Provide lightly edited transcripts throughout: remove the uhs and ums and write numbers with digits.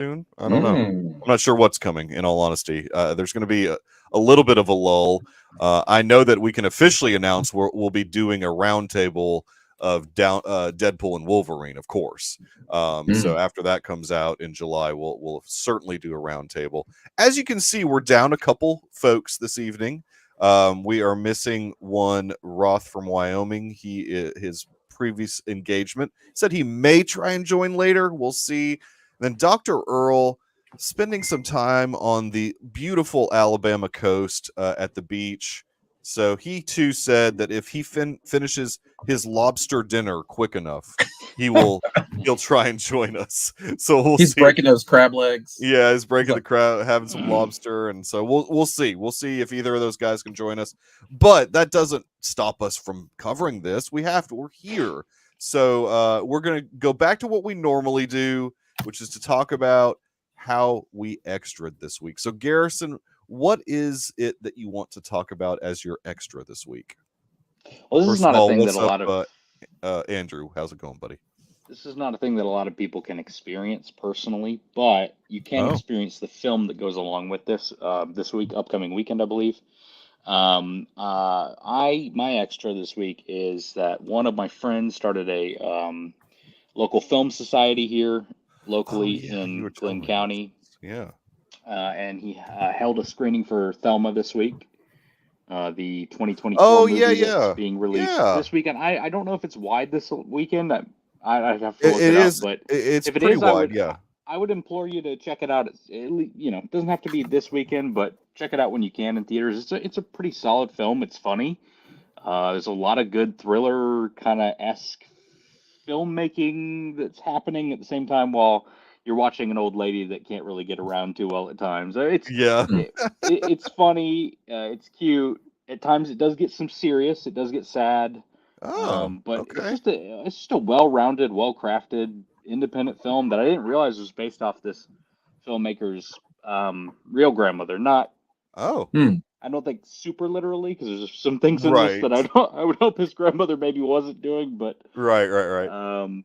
soon. I don't know. I'm not sure what's coming, in all honesty. There's going to be a little bit of a lull. I know that we can officially announce we'll be doing a roundtable of Deadpool and Wolverine, of course. So after that comes out in July, we'll certainly do a roundtable. As you can see, we're down a couple folks this evening. We are missing one, Roth from Wyoming. His previous engagement said he may try and join later. We'll see. Then Dr. Earl spending some time on the beautiful Alabama coast at the beach. So he too said that if he finishes his lobster dinner quick enough, he'll try and join us. So he's see. Breaking those crab legs. Yeah, he's breaking the crab, having some lobster, and so we'll see. We'll see if either of those guys can join us. But that doesn't stop us from covering this. We have to. We're here. So we're going to go back to what we normally do, which is to talk about how we extra'd this week. So Garrison, what is it that you want to talk about as your extra this week? Well, this is not a thing that a lot of Andrew, how's it going, buddy? This is not a thing that a lot of people can experience personally, but you can experience the film that goes along with this upcoming weekend, I believe. My extra this week is that one of my friends started a local film society here locally in Glenn County. Yeah. And he held a screening for Thelma this week. The 2024 movie that's being released this weekend. I don't know if it's wide this weekend. I have to look it up, but it's if it pretty is, wide. I would implore you to check it out. It doesn't have to be this weekend, but check it out when you can in theaters. It's a pretty solid film. It's funny. There's a lot of good thriller kind of esque filmmaking that's happening at the same time while you're watching an old lady that can't really get around too well at times. It's funny. It's cute. At times it does get some serious. It does get sad. But it's just a well-rounded, well-crafted, independent film that I didn't realize was based off this filmmaker's real grandmother. I don't think super literally, because there's some things in this that I would hope his grandmother maybe wasn't doing, but right.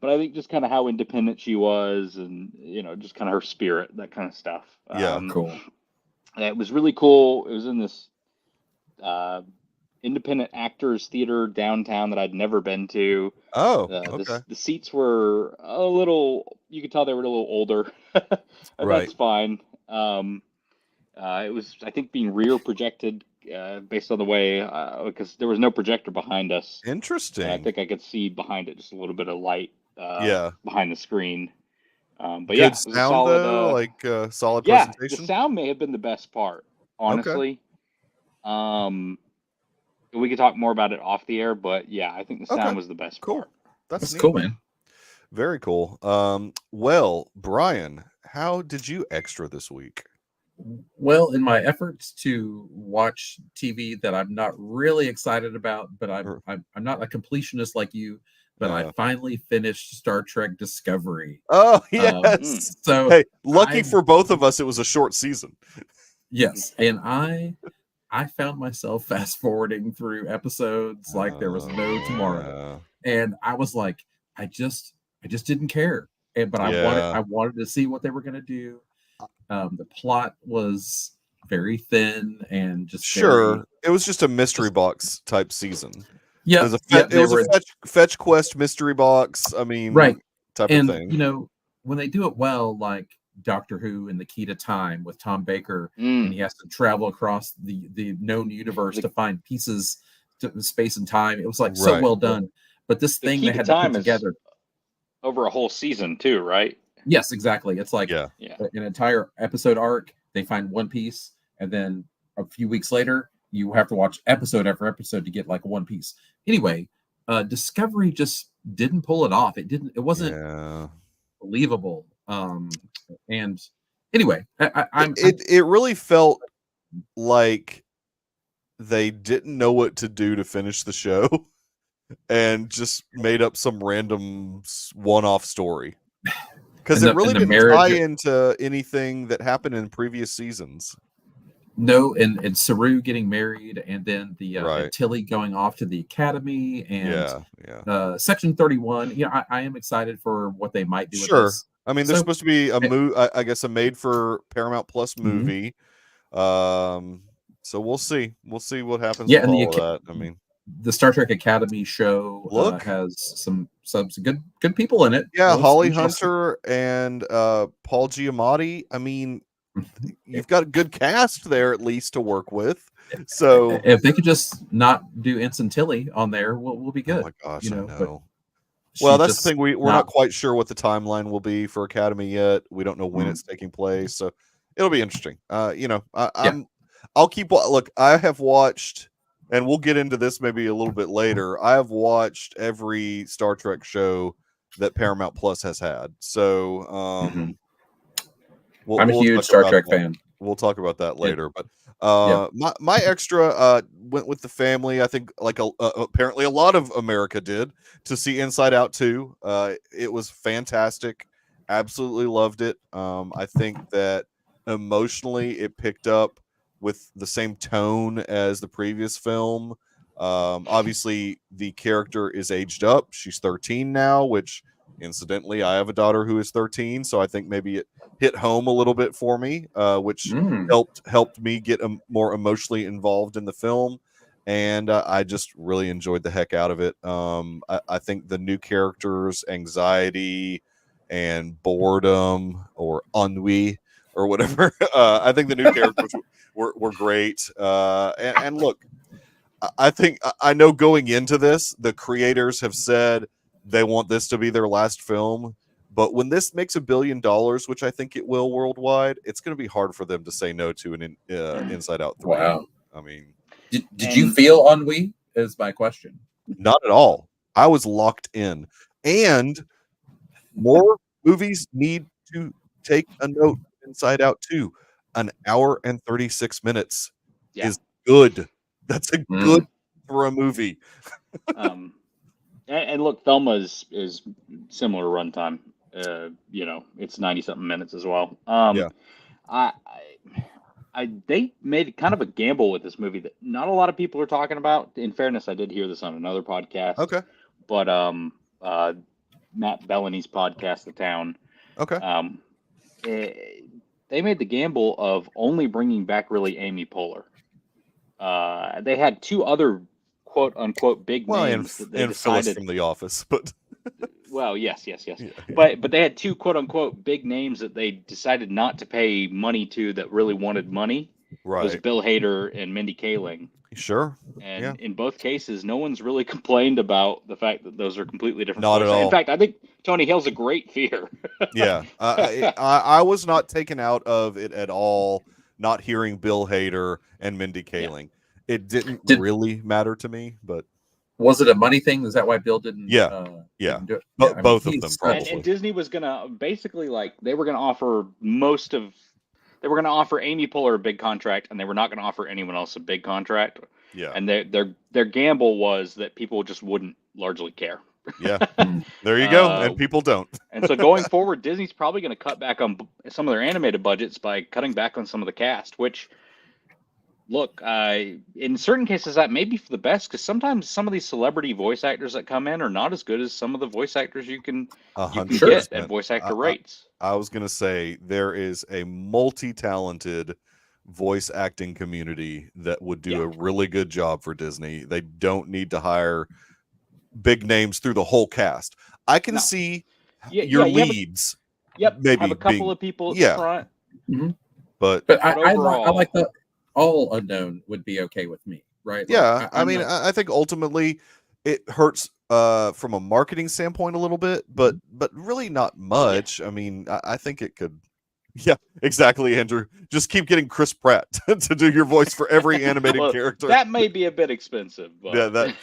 But I think just kind of how independent she was, and just kind of her spirit, that kind of stuff. Cool. It was really cool. It was in this independent actors theater downtown that I'd never been to. The seats were a little, you could tell they were a little older. That's fine. It was, I think, being rear projected based on the way, because there was no projector behind us. Interesting. And I think I could see behind it just a little bit of light behind the screen. But good yeah, it was sound, a solid, though, solid presentation. The sound may have been the best part, honestly. We could talk more about it off the air, but yeah, I think the sound was the best part. That's cool, man. Very cool. Well, Brian, how did you extra this week? Well, in my efforts to watch TV that I'm not really excited about, but I'm not a completionist like you, but I finally finished Star Trek Discovery. Oh, yes. So hey, lucky for both of us, it was a short season. Yes, and I found myself fast forwarding through episodes like there was no tomorrow, and I was like, I just didn't care, but I wanted to see what they were going to do. The plot was very thin and just it was just a mystery box type season. Yeah, it was a fetch quest mystery box. I mean, type of thing. When they do it well, like Doctor Who and the Key to Time with Tom Baker, and he has to travel across the known universe to find pieces to space and time. It was like so well done. But this thing they had to put together over a whole season too, right? Yes, exactly. It's like an entire episode arc. They find one piece, and then a few weeks later, you have to watch episode after episode to get like one piece. Anyway, Discovery just didn't pull it off. It wasn't believable. And anyway, it really felt like they didn't know what to do to finish the show and just made up some random one-off story. Because it really didn't tie into anything that happened in previous seasons. No, and Saru getting married, and then the Right. and Tilly going off to the academy, and Yeah. Section 31. I am excited for what they might do with Sure. this. I mean, there's supposed to be I guess a made for Paramount Plus movie. So we'll see. We'll see what happens with all of that. I mean, the Star Trek Academy show has some good people in it. Yeah, Holly Hunter and Paul Giamatti. I mean, you've got a good cast there at least to work with. So if they could just not do Ensign Tilly on there, we'll be good. Oh my gosh, I know. But well, that's the thing. We're not quite sure what the timeline will be for Academy yet. We don't know when it's taking place, so it'll be interesting. I'll keep. Look, I have watched, and we'll get into this maybe a little bit later. I have watched every Star Trek show that Paramount Plus has had. So, I'm a huge Star Trek fan. We'll talk about that later. But my extra went with the family. I think like apparently a lot of America did to see Inside Out 2. It was fantastic. Absolutely loved it. I think that emotionally it picked up with the same tone as the previous film. Obviously the character is aged up. She's 13 now, which incidentally I have a daughter who is 13, so I think maybe it hit home a little bit for me, which helped me get more emotionally involved in the film, and I just really enjoyed the heck out of it. I think the new characters' anxiety and boredom or ennui or whatever, I think the new characters were great. And look, I know going into this, the creators have said they want this to be their last film. But when this makes $1 billion, which I think it will worldwide, it's going to be hard for them to say no to an Inside Out 3. Wow. I mean, did you feel ennui? Is my question. Not at all. I was locked in. And more movies need to take a note of Inside Out 2. An hour and 36 minutes is good. That's a good for a movie. And look, Thelma is similar runtime. It's 90-something minutes as well. They made kind of a gamble with this movie that not a lot of people are talking about. In fairness, I did hear this on another podcast. Okay. But Matt Bellany's podcast, The Town. Okay. They made the gamble of only bringing back really Amy Poehler. They had two other quote unquote big names that they decided Phyllis from The Office, but well, yes. Yeah. But they had two quote unquote big names that they decided not to pay money to that really wanted money. Right. It was Bill Hader and Mindy Kaling. Sure. And in both cases, no one's really complained about the fact that those are completely different. Not at all. In fact, I think Tony Hill's a great fear. Yeah. I was not taken out of it at all, not hearing Bill Hader and Mindy Kaling. It didn't really matter to me, but was it a money thing? Is that why Bill didn't? Didn't do it? Both of them probably. And Disney was gonna basically they were gonna offer they were gonna offer Amy Poehler a big contract, and they were not gonna offer anyone else a big contract. Yeah. And their gamble was that people just wouldn't largely care. Yeah. There you go. And people don't. And so going forward, Disney's probably going to cut back on some of their animated budgets by cutting back on some of the cast, which, look, in certain cases, that may be for the best, because sometimes some of these celebrity voice actors that come in are not as good as some of the voice actors you can get at voice actor rates. I was going to say there is a multi-talented voice acting community that would do a really good job for Disney. They don't need to hire big names through the whole cast. I can see your leads. Maybe have a couple of people at the front. Mm-hmm. But I like the all unknown would be okay with me, right? Yeah, like, I think ultimately it hurts from a marketing standpoint a little bit, but really not much. I mean, I think it could. Yeah, exactly, Andrew. Just keep getting Chris Pratt to do your voice for every animated character. That may be a bit expensive. But... that.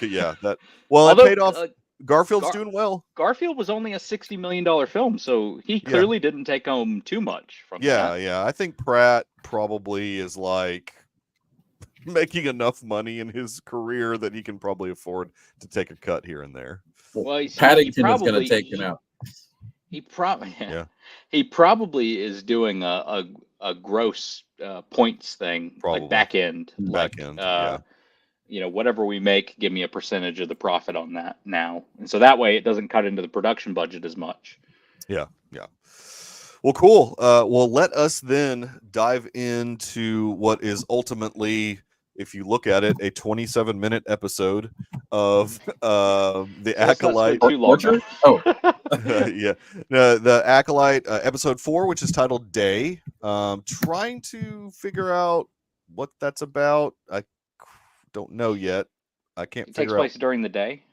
Well, although, it paid off. Garfield's doing well. Garfield was only a $60 million film, so he clearly didn't take home too much from that. Yeah. I think Pratt probably is like making enough money in his career that he can probably afford to take a cut here and there. Well, Paddington is going to take him out. He probably is doing a gross points thing, Probably. like back end, yeah. Whatever we make, give me a percentage of the profit on that now, and so that way it doesn't cut into the production budget as much. Yeah. Well, cool. Well, let us then dive into what is ultimately, if you look at it, a 27-minute episode of the Acolyte. Too long. Oh, yeah, the Acolyte episode 4, which is titled Day. Trying to figure out what that's about. I don't know yet. I can't It figure takes out. place during the day.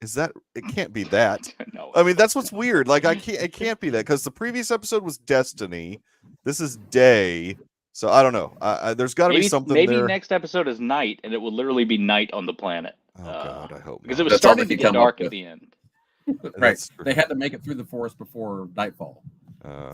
Is that? It can't be that. No. I mean, that's what's weird. Like, it can't be that, because the previous episode was Destiny. This is Day. So I don't know. There's got to be something maybe there. Next episode is night, and it will literally be night on the planet. Oh God, I hope because not. it was That's all starting they to could get come up dark at with. the end. Right. They had to make it through the forest before nightfall,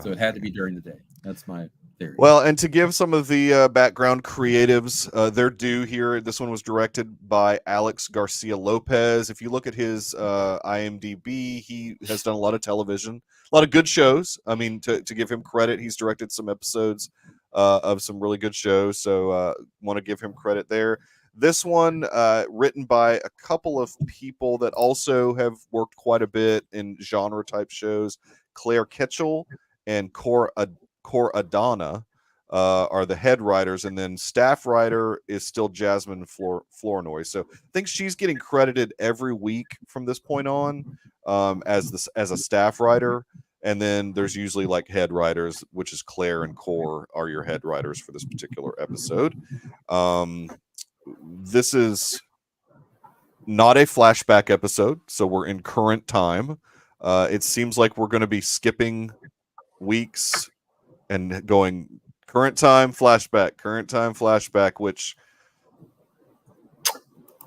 so it had to be during the day. That's my theory. Well, and to give some of the background creatives their due here, this one was directed by Alex Garcia Lopez. If you look at his IMDb, he has done a lot of television, a lot of good shows. I mean, to give him credit, he's directed some episodes of some really good shows. So want to give him credit there. This one, written by a couple of people that also have worked quite a bit in genre type shows. Claire Kitchell and Cor Adana are the head writers, and then staff writer is still Jasmine Flournoy. So I think she's getting credited every week from this point on as a staff writer. And then there's usually like head writers, which is Claire and Cor are your head writers for this particular episode. This is not a flashback episode, so we're in current time. It seems like we're going to be skipping weeks and going current time flashback, which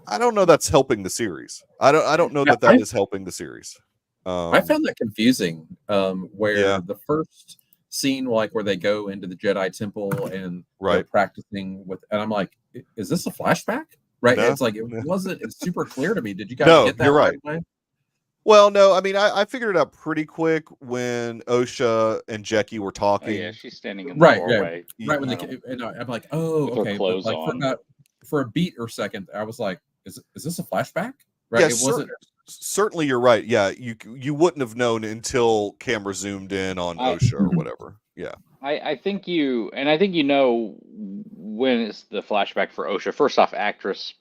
I don't know that's helping the series. I don't know that is helping the series. I found that confusing. Where the first scene, like where they go into the Jedi temple and they're practicing with, and I'm like, is this a flashback? Right? No. It's like it's super clear to me. Did you guys get that you're right away? Well, no, I mean, I figured it out pretty quick when Osha and Jackie were talking. Oh, yeah, she's standing in the doorway. Right when and I'm like, oh, with okay. her clothes but on. For a beat or second, I was like, is this a flashback? Right? Yeah, it wasn't. Certainly, you're right. Yeah, you wouldn't have known until camera zoomed in on Osha or whatever. Yeah, I think you know when it's the flashback for Osha. First off, actress,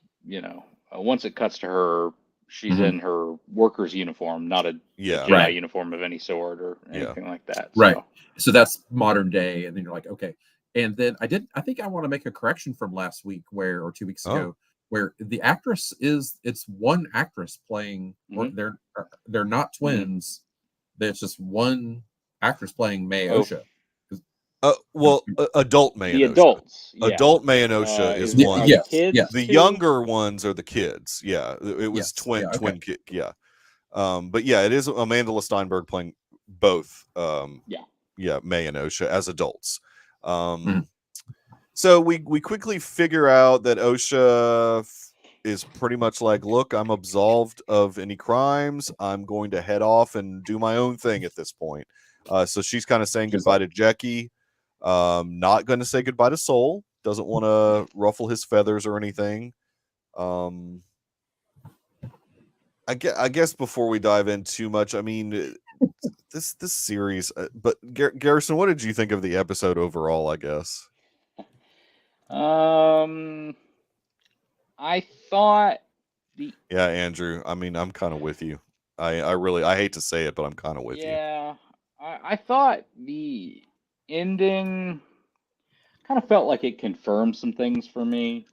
once it cuts to her, she's in her worker's uniform, not a Jedi uniform of any sort or anything like that. Right. So that's modern day, and then you're like, okay. And then I think I want to make a correction from last week or 2 weeks ago, where the actress it's one actress playing. They're not twins. There's just one actress playing May Osha. Adult May. The adults. Adult May and Osha is one. The younger ones are the kids. Yeah, it was twin kid. Yeah, but yeah, it is Amanda Steinberg playing both. May and Osha as adults. So we quickly figure out that Osha is pretty much like, look, I'm absolved of any crimes. I'm going to head off and do my own thing at this point. So she's kind of saying goodbye to Jackie. Not going to say goodbye to Soul. Doesn't want to ruffle his feathers or anything. I guess before we dive in too much, I mean, this series. But Garrison, what did you think of the episode overall? I guess. I thought Yeah, Andrew. I mean, I'm kind of with you. I hate to say it, but I'm kind of with you. Yeah, I thought the ending kind of felt like it confirmed some things for me.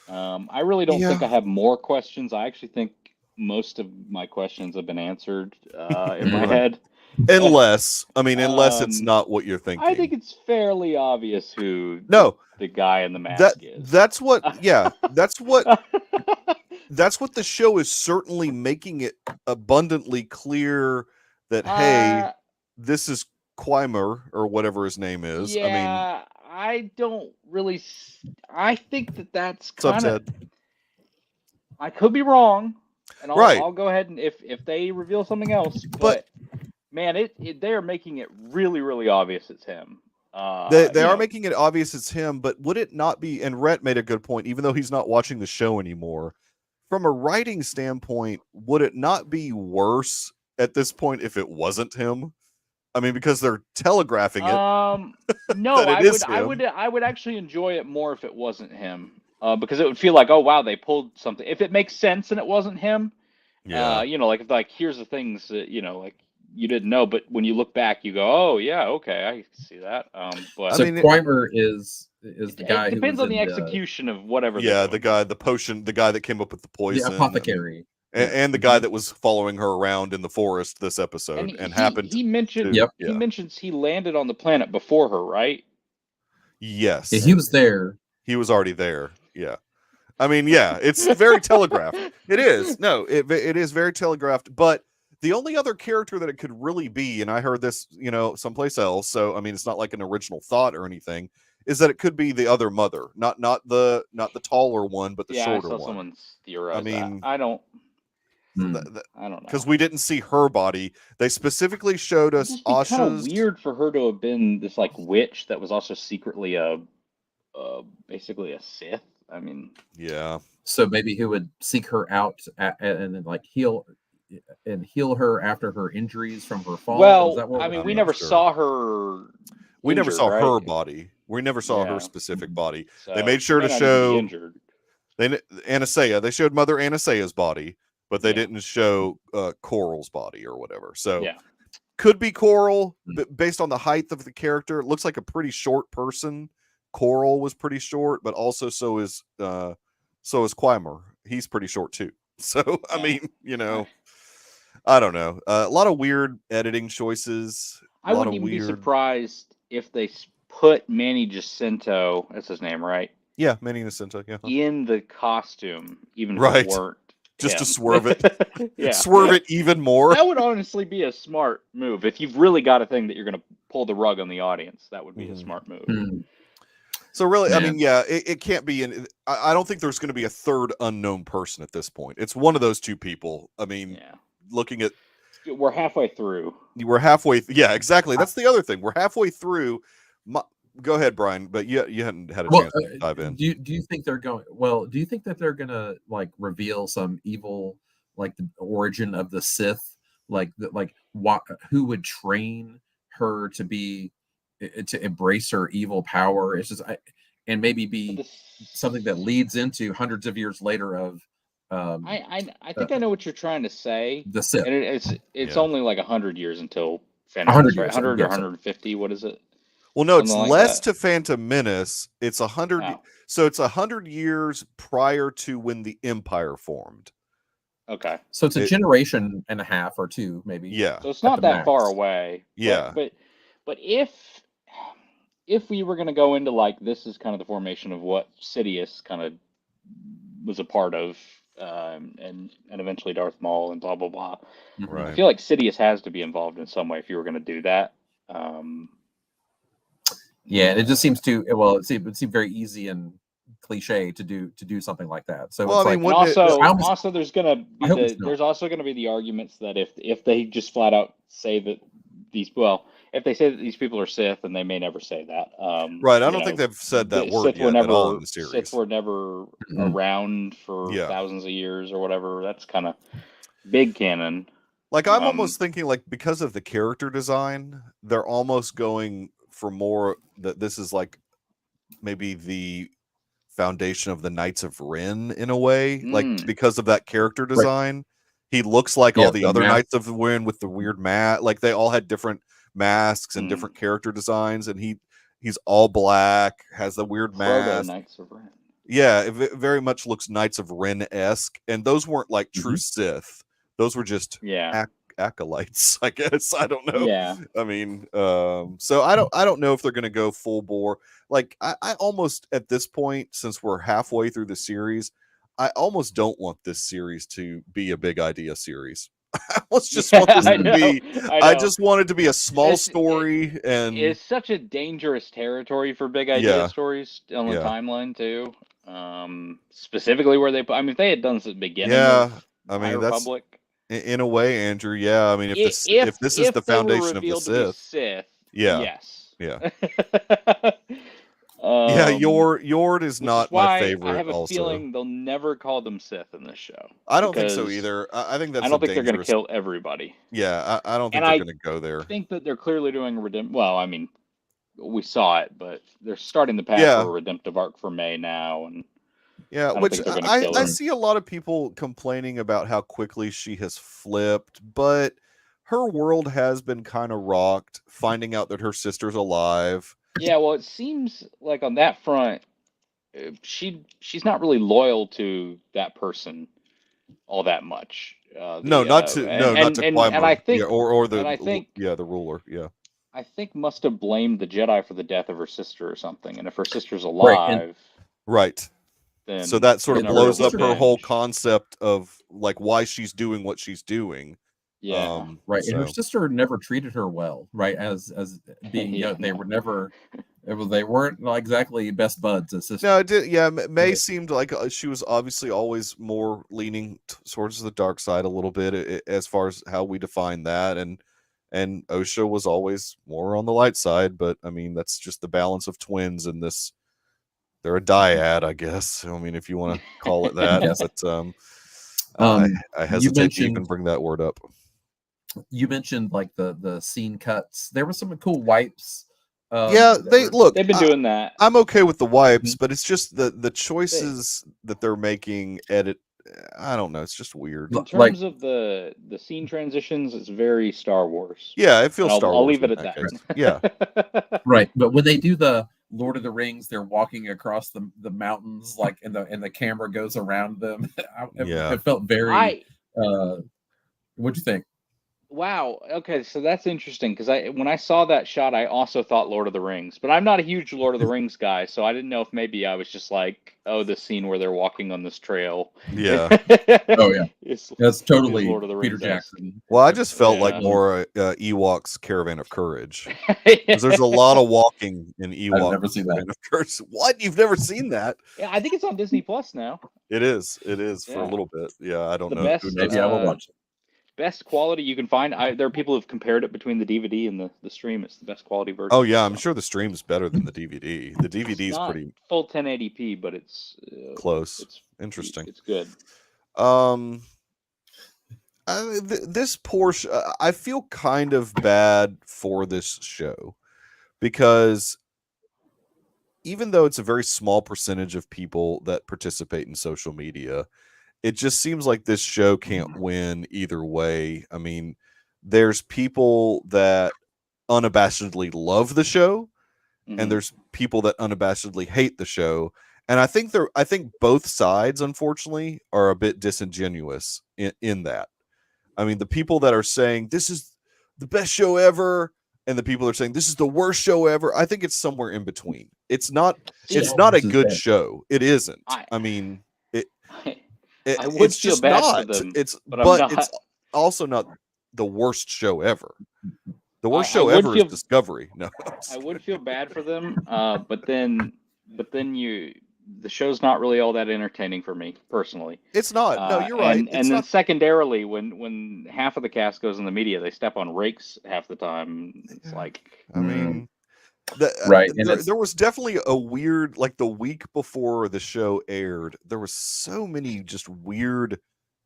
I really don't think I have more questions. I actually think most of my questions have been answered in my head. Unless it's not what you're thinking. I think it's fairly obvious who the guy in the mask is. That's what that's what the show is certainly making it abundantly clear that hey, this is Quimer or whatever his name is. Yeah, I don't really. I think that's kind of. I could be wrong, and I'll go ahead and if they reveal something else. But man, they are making it really, really obvious it's him. They are making it obvious it's him, but would it not be? And Rhett made a good point, even though he's not watching the show anymore. From a writing standpoint, would it not be worse at this point if it wasn't him? I mean, because they're telegraphing it. No, I would actually enjoy it more if it wasn't him, because it would feel like, oh wow, they pulled something. If it makes sense and it wasn't him, like here's the things that like you didn't know, but when you look back, you go, oh yeah, okay, I see that. But so Quimer is the guy. It depends on the execution of whatever. Yeah, the guy that came up with the poison, the apothecary. And the guy that was following her around in the forest this episode, and happened. He mentioned. He mentions he landed on the planet before her, right? Yes, he was there. He was already there. Yeah, I mean, yeah, it's very telegraphed. It is. No, it is very telegraphed. But the only other character that it could really be, and I heard this, someplace else. So I mean, it's not like an original thought or anything. Is that it could be the other mother, not the taller one, but the shorter one. I saw someone theorize that. I don't know, because we didn't see her body. They specifically showed us Asha's. Kind of weird for her to have been this like witch that was also secretly basically a Sith. I mean, yeah. So maybe he would seek her out and then like heal her after her injuries from her fall. Well, I mean, we never saw her. We never saw her body. We never saw her specific body. So they made sure to show Anastasia. They showed Mother Anastasia's body, but they didn't show Coral's body or whatever. So could be Coral, based on the height of the character. It looks like a pretty short person. Coral was pretty short, but also so is Quimer. He's pretty short too. So I mean, I don't know. A lot of weird editing choices. I wouldn't even be surprised if they put Manny Jacinto, that's his name, right? Yeah, Manny Jacinto, yeah. In the costume, even if it weren't just to swerve it. Swerve it even more. That would honestly be a smart move. If you've really got a thing that you're going to pull the rug on the audience, that would be a smart move. Mm-hmm. So really, I mean, it can't be. I don't think there's going to be a third unknown person at this point. It's one of those two people. I mean, looking at. We're halfway through. We're halfway. Yeah, exactly. That's the other thing. We're halfway through. Go ahead, Brian. But you hadn't had a chance to dive in. Do you think they're going? Well, do you think that they're gonna like reveal some evil, like the origin of the Sith, who would train her to embrace her evil power? It's just, and maybe be something that leads into hundreds of years later of. I think I know what you're trying to say. The Sith. And it's only like 100 years until Phantom Menace, right? 100 or 150. What is it? Well, no, it's less to Phantom Menace. It's 100. Oh. So it's 100 years prior to when the Empire formed. Okay. So it's a generation and a half or two, maybe. Yeah. So it's not that far away. Yeah. But if we were going to go into like this is kind of the formation of what Sidious kind of was a part of. And eventually Darth Maul and blah blah blah. Right. I feel like Sidious has to be involved in some way if you were going to do that. Yeah, and it just seems it would seem very easy and cliche to do something like that. So well, it's also there's going to be there's also going to be the arguments that if they just flat out say that if they say that these people are Sith, and they may never say that. Right. I don't think they've said that word yet at all in the series. Sith were never around for thousands of years or whatever. That's kind of big canon. Like, I'm almost thinking, like, because of the character design, they're almost going for more that this is like maybe the foundation of the Knights of Ren in a way. Like, because of that character design, he looks like all the other Knights of Ren with the weird mask. Like, they all had different masks and different character designs, and he's all black, has the weird mask. Knights of Ren. Yeah, it very much looks Knights of Ren-esque, and those weren't like true Sith. Those were just acolytes, I guess. I don't know. Yeah. I mean, so I don't know if they're going to go full bore. Like, I almost at this point, since we're halfway through the series, I almost don't want this series to be a big idea series. I almost just want this to be. I just want it to be a small story, and it's such a dangerous territory for big idea stories on the timeline too. Specifically where if they had done this at the beginning. Of High Republic. In a way, Andrew. Yeah, I mean, if this is the foundation of the Sith, yes. Yeah. Yeah, Yord is not my favorite. I have a also, feeling they'll never call them Sith in this show. I don't think so either. I think that's. I don't think they're going to kill everybody. Yeah, I don't think they're going to go there. I think that they're clearly doing a redemption. Well, I mean, we saw it, but they're starting the path for a redemptive arc for May now, and yeah, which I see a lot of people complaining about how quickly she has flipped, but her world has been kind of rocked, finding out that her sister's alive. Yeah, well, it seems like on that front, she's not really loyal to that person all that much. Not to Qui-Gon, and I think, or the ruler. Yeah, I think must have blamed the Jedi for the death of her sister or something. And if her sister's alive, right. Then so that sort of blows up her whole concept of like why she's doing what she's doing. Yeah, right. And her sister never treated her well, right? As being young, they were never. They weren't exactly best buds as sisters. No, it did. Yeah, May seemed like she was obviously always more leaning towards the dark side a little bit as far as how we define that, and Osha was always more on the light side. But I mean, that's just the balance of twins in this. They're a dyad, I guess. I mean, if you want to call it that. Yes. But I hesitate to even bring that word up. You mentioned like the scene cuts. There were some cool wipes. they've been doing that. I'm okay with the wipes, but it's just the choices that they're making. I don't know. It's just weird. In terms of the scene transitions, it's very Star Wars. Yeah, it feels Star Wars. I'll leave it at that. Yeah. Right, but when they do the Lord of the Rings, they're walking across the mountains, like and the camera goes around them. It felt very. What'd you think? Wow. Okay, so that's interesting because when I saw that shot, I also thought Lord of the Rings, but I'm not a huge Lord of the Rings guy, so I didn't know if maybe I was just like, oh, the scene where they're walking on this trail. Yeah. Oh yeah. That's totally Lord of the Peter Rings Jackson. Well, I just felt like more Ewok's Caravan of Courage. Because there's a lot of walking in Ewok. I've never seen that. Of Courage. What? You've never seen that? Yeah, I think it's on Disney Plus now. It is for a little bit. Yeah, I don't know. Maybe I will watch it. Best quality you can find. There are people who've compared it between the DVD and the stream. It's the best quality version. Oh yeah, I'm sure the stream's better than the DVD. The DVD is pretty full 1080p, but it's close. It's interesting. It's good. This portion, I feel kind of bad for this show because even though it's a very small percentage of people that participate in social media, it just seems like this show can't win either way. I mean, there's people that unabashedly love the show, and there's people that unabashedly hate the show. And I think both sides, unfortunately, are a bit disingenuous in that. I mean, the people that are saying this is the best show ever, and the people that are saying this is the worst show ever, I think it's somewhere in between. It's not a good show. It isn't. I mean, I would feel bad for them, but it's also not the worst show ever. The worst show ever is Discovery. No, I would feel bad for them, but then the show's not really all that entertaining for me personally. It's not. No, you're right. And then secondarily, when half of the cast goes in the media, they step on rakes half the time. It's like, I mean. Right. There was definitely a weird, like the week before the show aired, there was so many just weird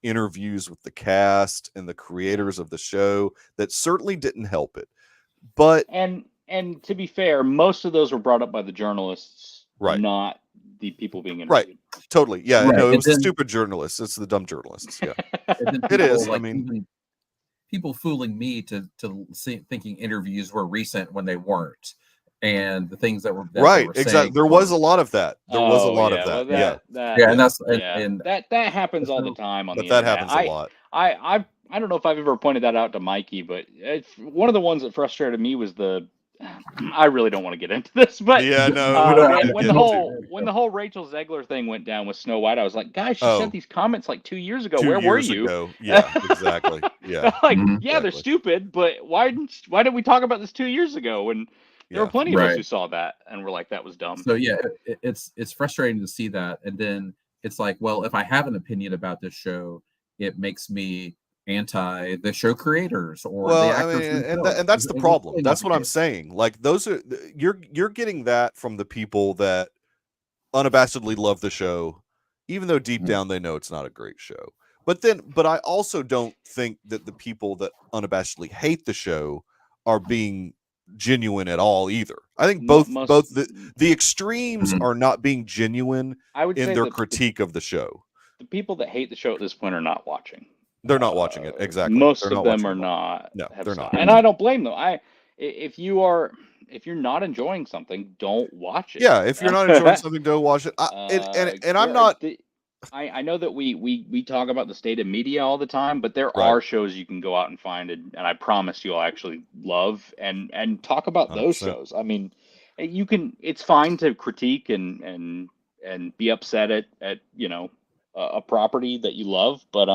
interviews with the cast and the creators of the show that certainly didn't help it. But and to be fair, most of those were brought up by the journalists, right? Not the people being interviewed. Right. Totally. Yeah. Right. No, it was the stupid journalists. It's the dumb journalists. Yeah. It is. Like, I mean, people fooling me to thinking interviews were recent when they weren't. And the things that were exactly. There was a lot of that. There was a lot of that. And that's and that happens all the time on the internet. That happens a lot. I don't know if I've ever pointed that out to Mikey, but one of the ones that frustrated me was I really don't want to get into this, but when the whole Rachel Zegler thing went down with Snow White, I was like, guys, she said these comments like 2 years ago. Where were you? Yeah, exactly. Yeah, they're stupid, but why didn't we talk about this 2 years ago? And there were plenty of us who saw that and were like, that was dumb. So yeah, it's frustrating to see that, and then it's like, well, if I have an opinion about this show, it makes me anti the show creators or well, the actors themselves. and that's the problem. Really That's not what the I'm case. saying. Like those are you're getting that from the people that unabashedly love the show, even though deep down they know it's not a great show. But I also don't think that the people that unabashedly hate the show are being genuine at all either. I think both the extremes are not being genuine I would in say their that critique of the show. the people that hate the show at this point are not watching. They're not watching it. Exactly. Most They're of not them watching are it all. not. No, have they're stopped. not. And I don't blame them. If you're not enjoying something, don't watch it. Yeah, if you're not enjoying something, don't watch it. And I'm not. I know that we talk about the state of media all the time, but there Right. are shows you can go out and find, and I promise you'll actually love and talk about those 100%. shows. I mean, you can. It's fine to critique and be upset at a property that you love, but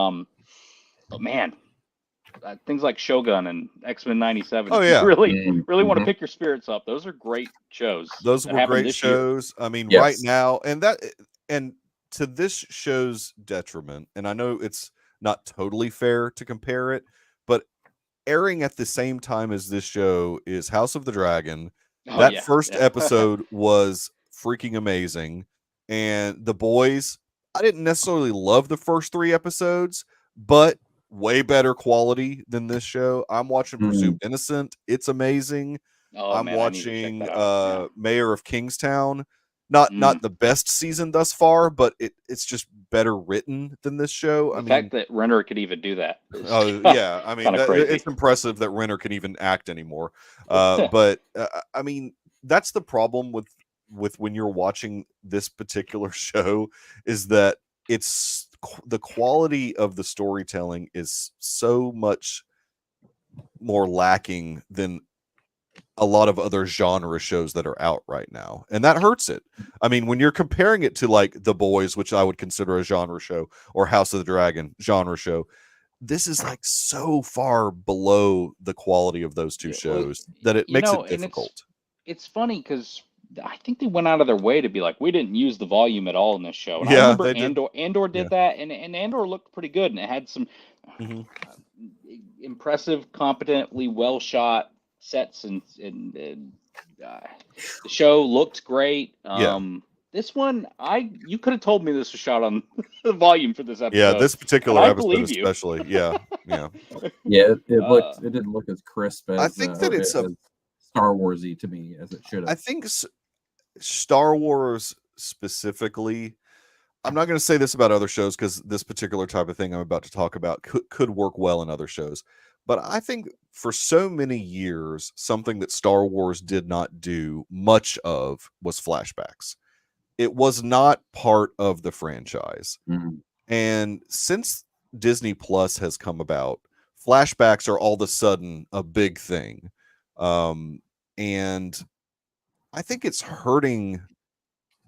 man, things like Shogun and X-Men '97. Oh, if yeah. you really want to pick your spirits up, those are great shows. Those were great this year. shows. I mean, right now, and to this show's detriment, and I know it's not totally fair to compare it, but airing at the same time as this show is House of the Dragon. That first episode was freaking amazing. And The Boys, I didn't necessarily love the first 3 episodes, but way better quality than this show. I'm watching Presumed Innocent. It's amazing. I'm watching Mayor of Kingstown. Not the best season thus far, but it's just better written than this show. The fact that Renner could even do that. Oh yeah, I mean it's impressive that Renner can even act anymore. But I mean that's the problem with when you're watching this particular show is that it's the quality of the storytelling is so much more lacking than a lot of other genre shows that are out right now, and that hurts it. I mean, when you're comparing it to like The Boys, which I would consider a genre show, or House of the Dragon genre show, this is like so far below the quality of those two shows that it makes it difficult. It's funny because I think they went out of their way to be like, we didn't use the volume at all in this show. And I remember Andor did that, and Andor looked pretty good, and it had some impressive, competently well shot sets, and the show looked great. This one, you could have told me this was shot on the volume for this episode. Yeah, this particular episode especially. Yeah. It didn't look as crisp as I think that it's as Star Warsy to me as it should have. I think Star Wars specifically. I'm not going to say this about other shows because this particular type of thing I'm about to talk about could work well in other shows. But I think for so many years, something that Star Wars did not do much of was flashbacks. It was not part of the franchise. And since Disney Plus has come about, flashbacks are all of a sudden a big thing. And I think it's hurting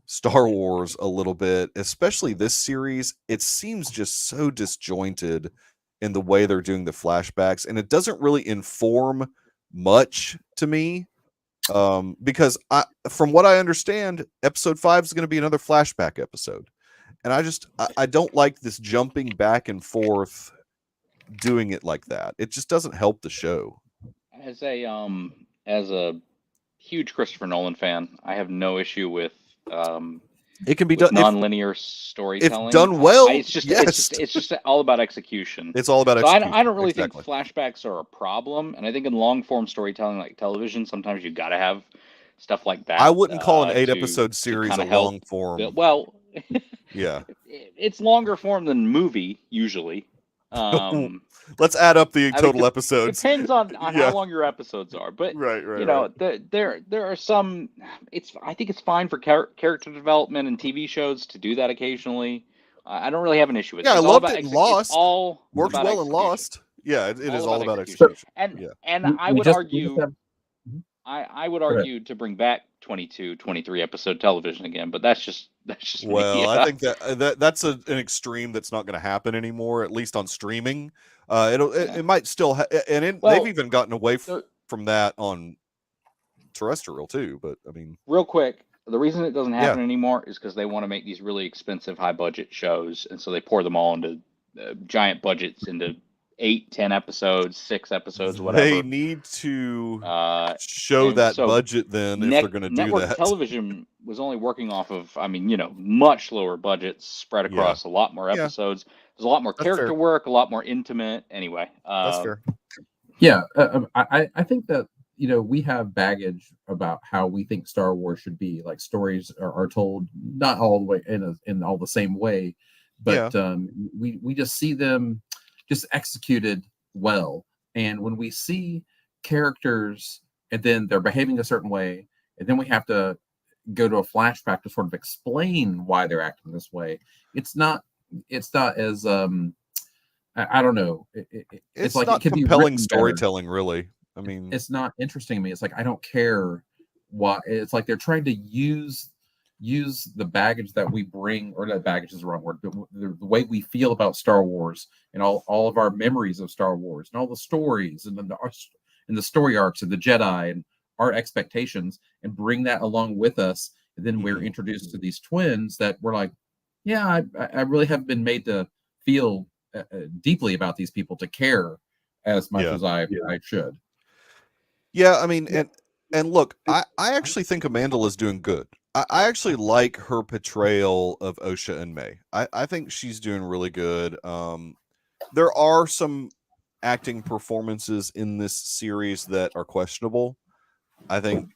Star Wars a little bit, especially this series. It seems just so disjointed in the way they're doing the flashbacks, and it doesn't really inform much to me. Because from what I understand, episode 5 is going to be another flashback episode, and I don't like this jumping back and forth, doing it like that. It just doesn't help the show. As a huge Christopher Nolan fan, I have no issue with it can be done non-linear storytelling if done well. It's just all about execution. It's all about execution. I don't really think flashbacks are a problem, and I think in long form storytelling like television, sometimes you got to have stuff like that. I wouldn't call an 8-episode series a long form. Well, yeah, it's longer form than movie usually. Let's add up the total episodes. Depends on how long your episodes are, but there are some. I think it's fine for character development and TV shows to do that occasionally. I don't really have an issue with it. Yeah, I loved it in Lost. Works well in Lost. Yeah, it is all about execution. And I would argue. I would argue to bring back 22, 23 episode television again, but that's just well, me. I think that's an extreme that's not going to happen anymore, at least on streaming. It might still, they've even gotten away from that on terrestrial too. But I mean, real quick, the reason it doesn't happen anymore is because they want to make these really expensive, high budget shows, and so they pour them all into giant budgets into 8-10 episodes, 6 episodes, whatever. They need to show that so budget then if they're going to do network that. television was only working off of, much lower budgets spread across a lot more episodes. There's a lot more character work, a lot more intimate. Anyway, that's fair. Yeah, I think that we have baggage about how we think Star Wars should be. Like, stories are told not all the way in all the same way, but we just see them just executed well. And when we see characters and then they're behaving a certain way, and then we have to go to a flashback to sort of explain why they're acting this way, it's not as I don't know. It's like not it can compelling be storytelling, really. I mean, it's not interesting to me. It's like, I don't care why. It's like they're trying to use the baggage that we bring, or that baggage is the wrong word, but the way we feel about Star Wars and all of our memories of Star Wars and all the stories and then the story arcs of the Jedi and our expectations, and bring that along with us. And then we're introduced to these twins that we're like, yeah, I really have been made to feel deeply about these people, to care as much as I should. Yeah, I mean, and look, I actually think Amanda is doing good. I actually like her portrayal of Osha and May. I think she's doing really good. There are some acting performances in this series that are questionable. I think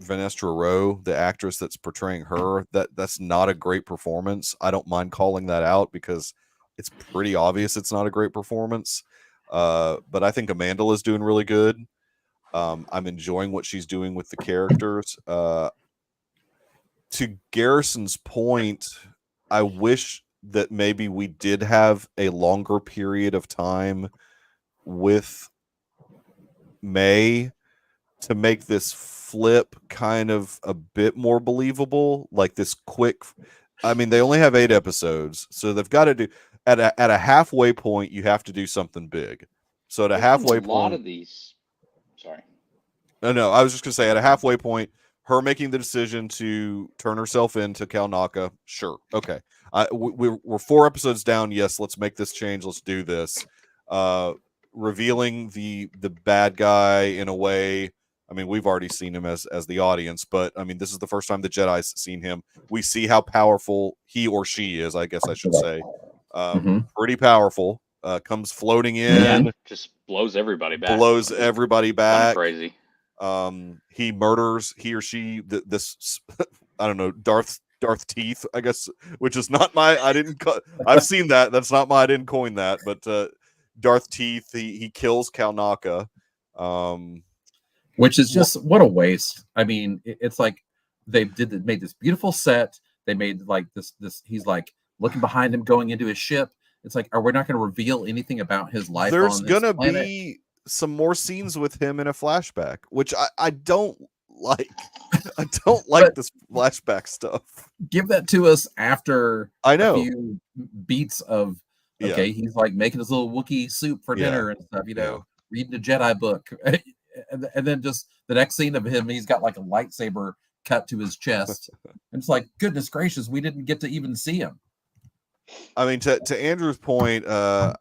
Vanessa Rowe, the actress that's portraying her, that's not a great performance. I don't mind calling that out because it's pretty obvious it's not a great performance. But I think Amanda is doing really good. I'm enjoying what she's doing with the characters. To Garrison's point, I wish that maybe we did have a longer period of time with May to make this flip kind of a bit more believable. Like this quick, I mean, they only have 8 episodes, so they've got to do at a halfway point. You have to do something big. So at a halfway point, a lot of these. Sorry. No, I was just gonna say at a halfway point, her making the decision to turn herself into Kalnaka. Sure, okay. We're 4 episodes down. Yes, let's make this change. Let's do this. Revealing the bad guy in a way. I mean, we've already seen him as the audience, but I mean, this is the first time the Jedi's seen him. We see how powerful he or she is. I guess I should say, pretty powerful. Comes floating in, just blows everybody back. Blows everybody back. Crazy. He murders he or she this I don't know, Darth Teeth, I guess, which is not my I've seen that. That's not my I didn't coin that, but Darth Teeth, he kills Kalnaka. Which is just what a waste. I mean, it's like they made this beautiful set. They made like this he's like looking behind him going into his ship. It's like, are we not going to reveal anything about his life? There's gonna be some more scenes with him in a flashback, which I don't like. I don't like this flashback stuff. Give that to us after a few beats of he's like making his little Wookiee soup for dinner and stuff, reading a Jedi book. And then just the next scene of him, he's got like a lightsaber cut to his chest. And it's like, goodness gracious, we didn't get to even see him. I mean, to Andrew's point, I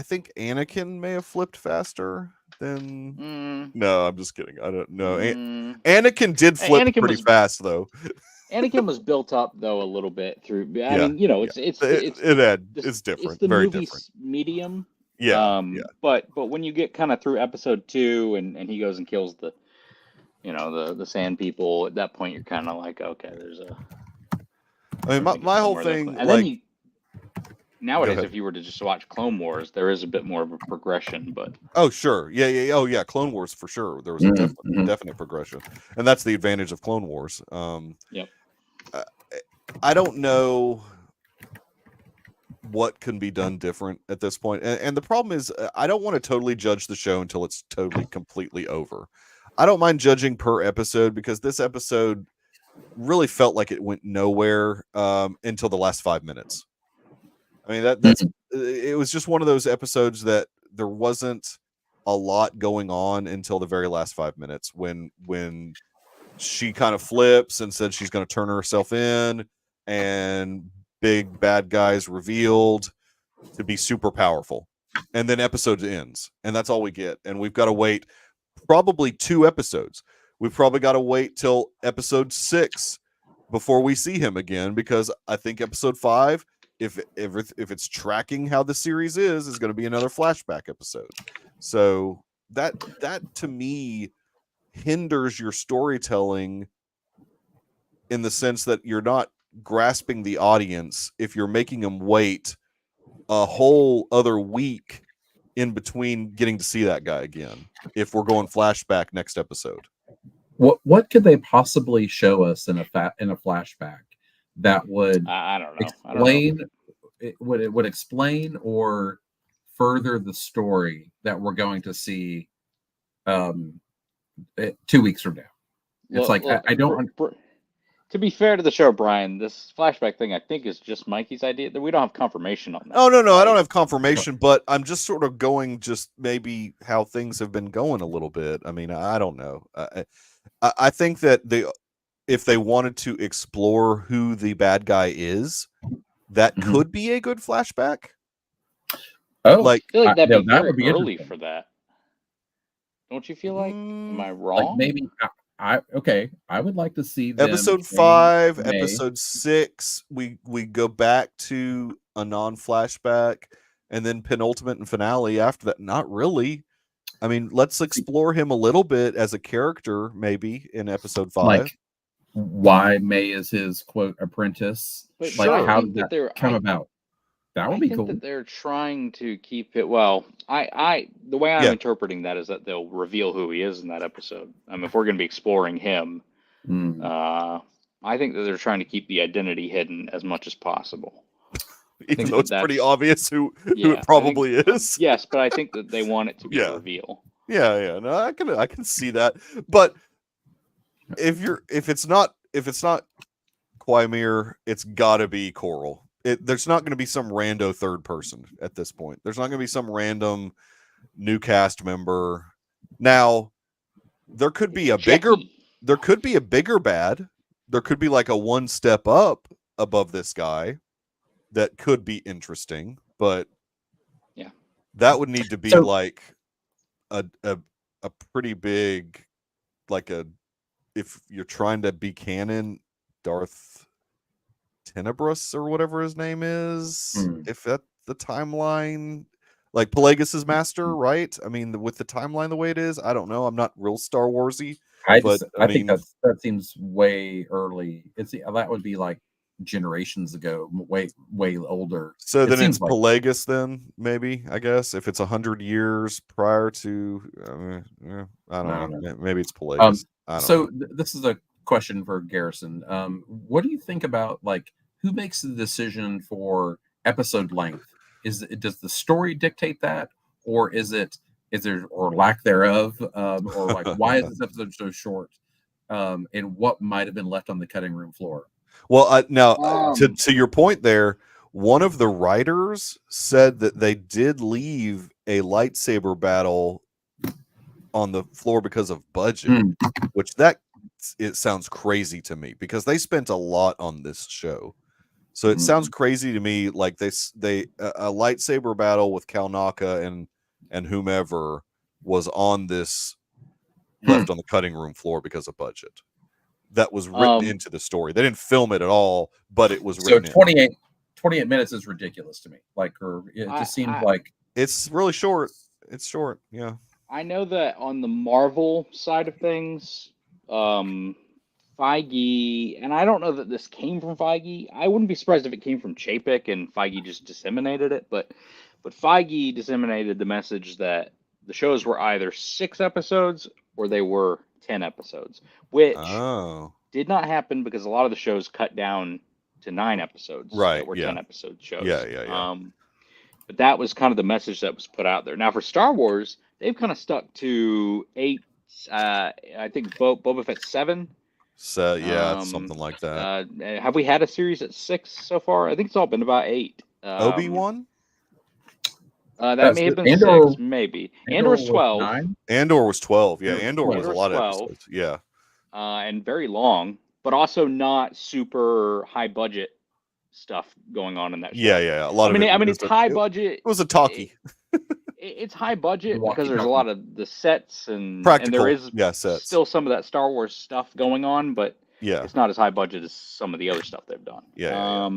think Anakin may have flipped faster than. No, I'm just kidding. I don't know. Anakin did flip pretty fast, though. Anakin was built up though a little bit through. I mean, it's different. It's the very movie's different medium. Yeah. But when you get kind of through episode 2 and he goes and kills the sand people, at that point you're kind of like, okay, there's a. I mean, my whole thing, and then nowadays, if you were to just watch Clone Wars, there is a bit more of a progression, but oh sure, yeah, Clone Wars for sure. There was a definite progression, and that's the advantage of Clone Wars. Yep. I don't know what can be done different at this point, and the problem is, I don't want to totally judge the show until it's totally completely over. I don't mind judging per episode because this episode really felt like it went nowhere until the last 5 minutes. I mean, it was just one of those episodes that there wasn't a lot going on until the very last 5 minutes when she kind of flips and said she's going to turn herself in, and big bad guys revealed to be super powerful. and then episode ends, and that's all we get. And we've got to wait probably 2 episodes. We've probably got to wait till episode 6 before we see him again, because I think episode 5, if it's tracking how the series is going to be another flashback episode. So that to me hinders your storytelling, in the sense that you're not grasping the audience if you're making them wait a whole other week in between getting to see that guy again, if we're going flashback next episode. What could they possibly show us in a flashback that would I don't know. explain it would explain or further the story that we're going to see 2 weeks from now? It's I don't. To be fair to the show, Brian, this flashback thing I think is just Mikey's idea. We don't have confirmation on that. Oh, no, I don't have confirmation, but I'm just sort of going just maybe how things have been going a little bit. I mean, I don't know. I think that if they wanted to explore who the bad guy is, that could be a good flashback. Oh, I feel like that'd be very early for that. Don't you feel like? Am I wrong? Like maybe I would like to see them episode 5, episode 6. We go back to a non-flashback, and then penultimate and finale after that. Not really. I mean, let's explore him a little bit as a character, maybe in episode 5. Like why May is his quote apprentice. But like how did that come about? That would be cool. That they're trying to keep it. Well, the way I'm interpreting that is that they'll reveal who he is in that episode. If we're going to be exploring him, I think that they're trying to keep the identity hidden as much as possible. Even though it's pretty obvious who it probably is. Yes, but I think that they want it to be a reveal. Yeah. No, I can see that. But if it's not Quymere, it's got to be Coral. There's not going to be some rando third person at this point. There's not going to be some random new cast member. Now, there could be a bigger bad. There could be like a one step up above this guy that could be interesting, but that would need to be like a pretty big, like if you're trying to be canon, Darth Tenebrous or whatever his name is, if that's the timeline, like Pelagus' master, right? I mean, with the timeline the way it is, I don't know. I'm not real Star Warsy. I think that seems way early. That would be like generations ago, way older. So then it's Pelagus, then maybe, I guess, if it's 100 years prior to, I don't know. Maybe it's Pelagus. This is a question for Garrison. What do you think about like who makes the decision for episode length? Does the story dictate that, or is there or lack thereof, or like why is this episode so short, and what might have been left on the cutting room floor? Well, now to your point there, one of the writers said that they did leave a lightsaber battle on the floor because of budget, which it sounds crazy to me because they spent a lot on this show. So it sounds crazy to me, like they a lightsaber battle with Kalnaka and whomever was on this left on the cutting room floor because of budget. That was written into the story. They didn't film it at all, but it was written. So 28 minutes is ridiculous to me. Like, it just seems like it's really short. It's short. Yeah. I know that on the Marvel side of things, Feige, and I don't know that this came from Feige. I wouldn't be surprised if it came from Chapek and Feige just disseminated it, but Feige disseminated the message that the shows were either 6 episodes or they were 10 episodes, which did not happen because a lot of the shows cut down to 9 episodes. Right. That were 10 episode shows. Yeah. But that was kind of the message that was put out there. Now for Star Wars, they've kind of stuck to 8. I think Boba Fett's 7. So something like that. Have we had a series at 6 so far? I think it's all been about 8. Obi-Wan? That may have been 6, maybe. Andor was 12. 9? Andor was 12. Yeah, Andor was a lot of episodes. Yeah. And very long, but also not super high budget stuff going on in that show. Yeah. A lot of it. I mean, it's high budget. It was a talkie. It's high budget because there's a lot of the sets and practical. And there is sets. Still some of that Star Wars stuff going on, but it's not as high budget as some of the other stuff they've done. Yeah.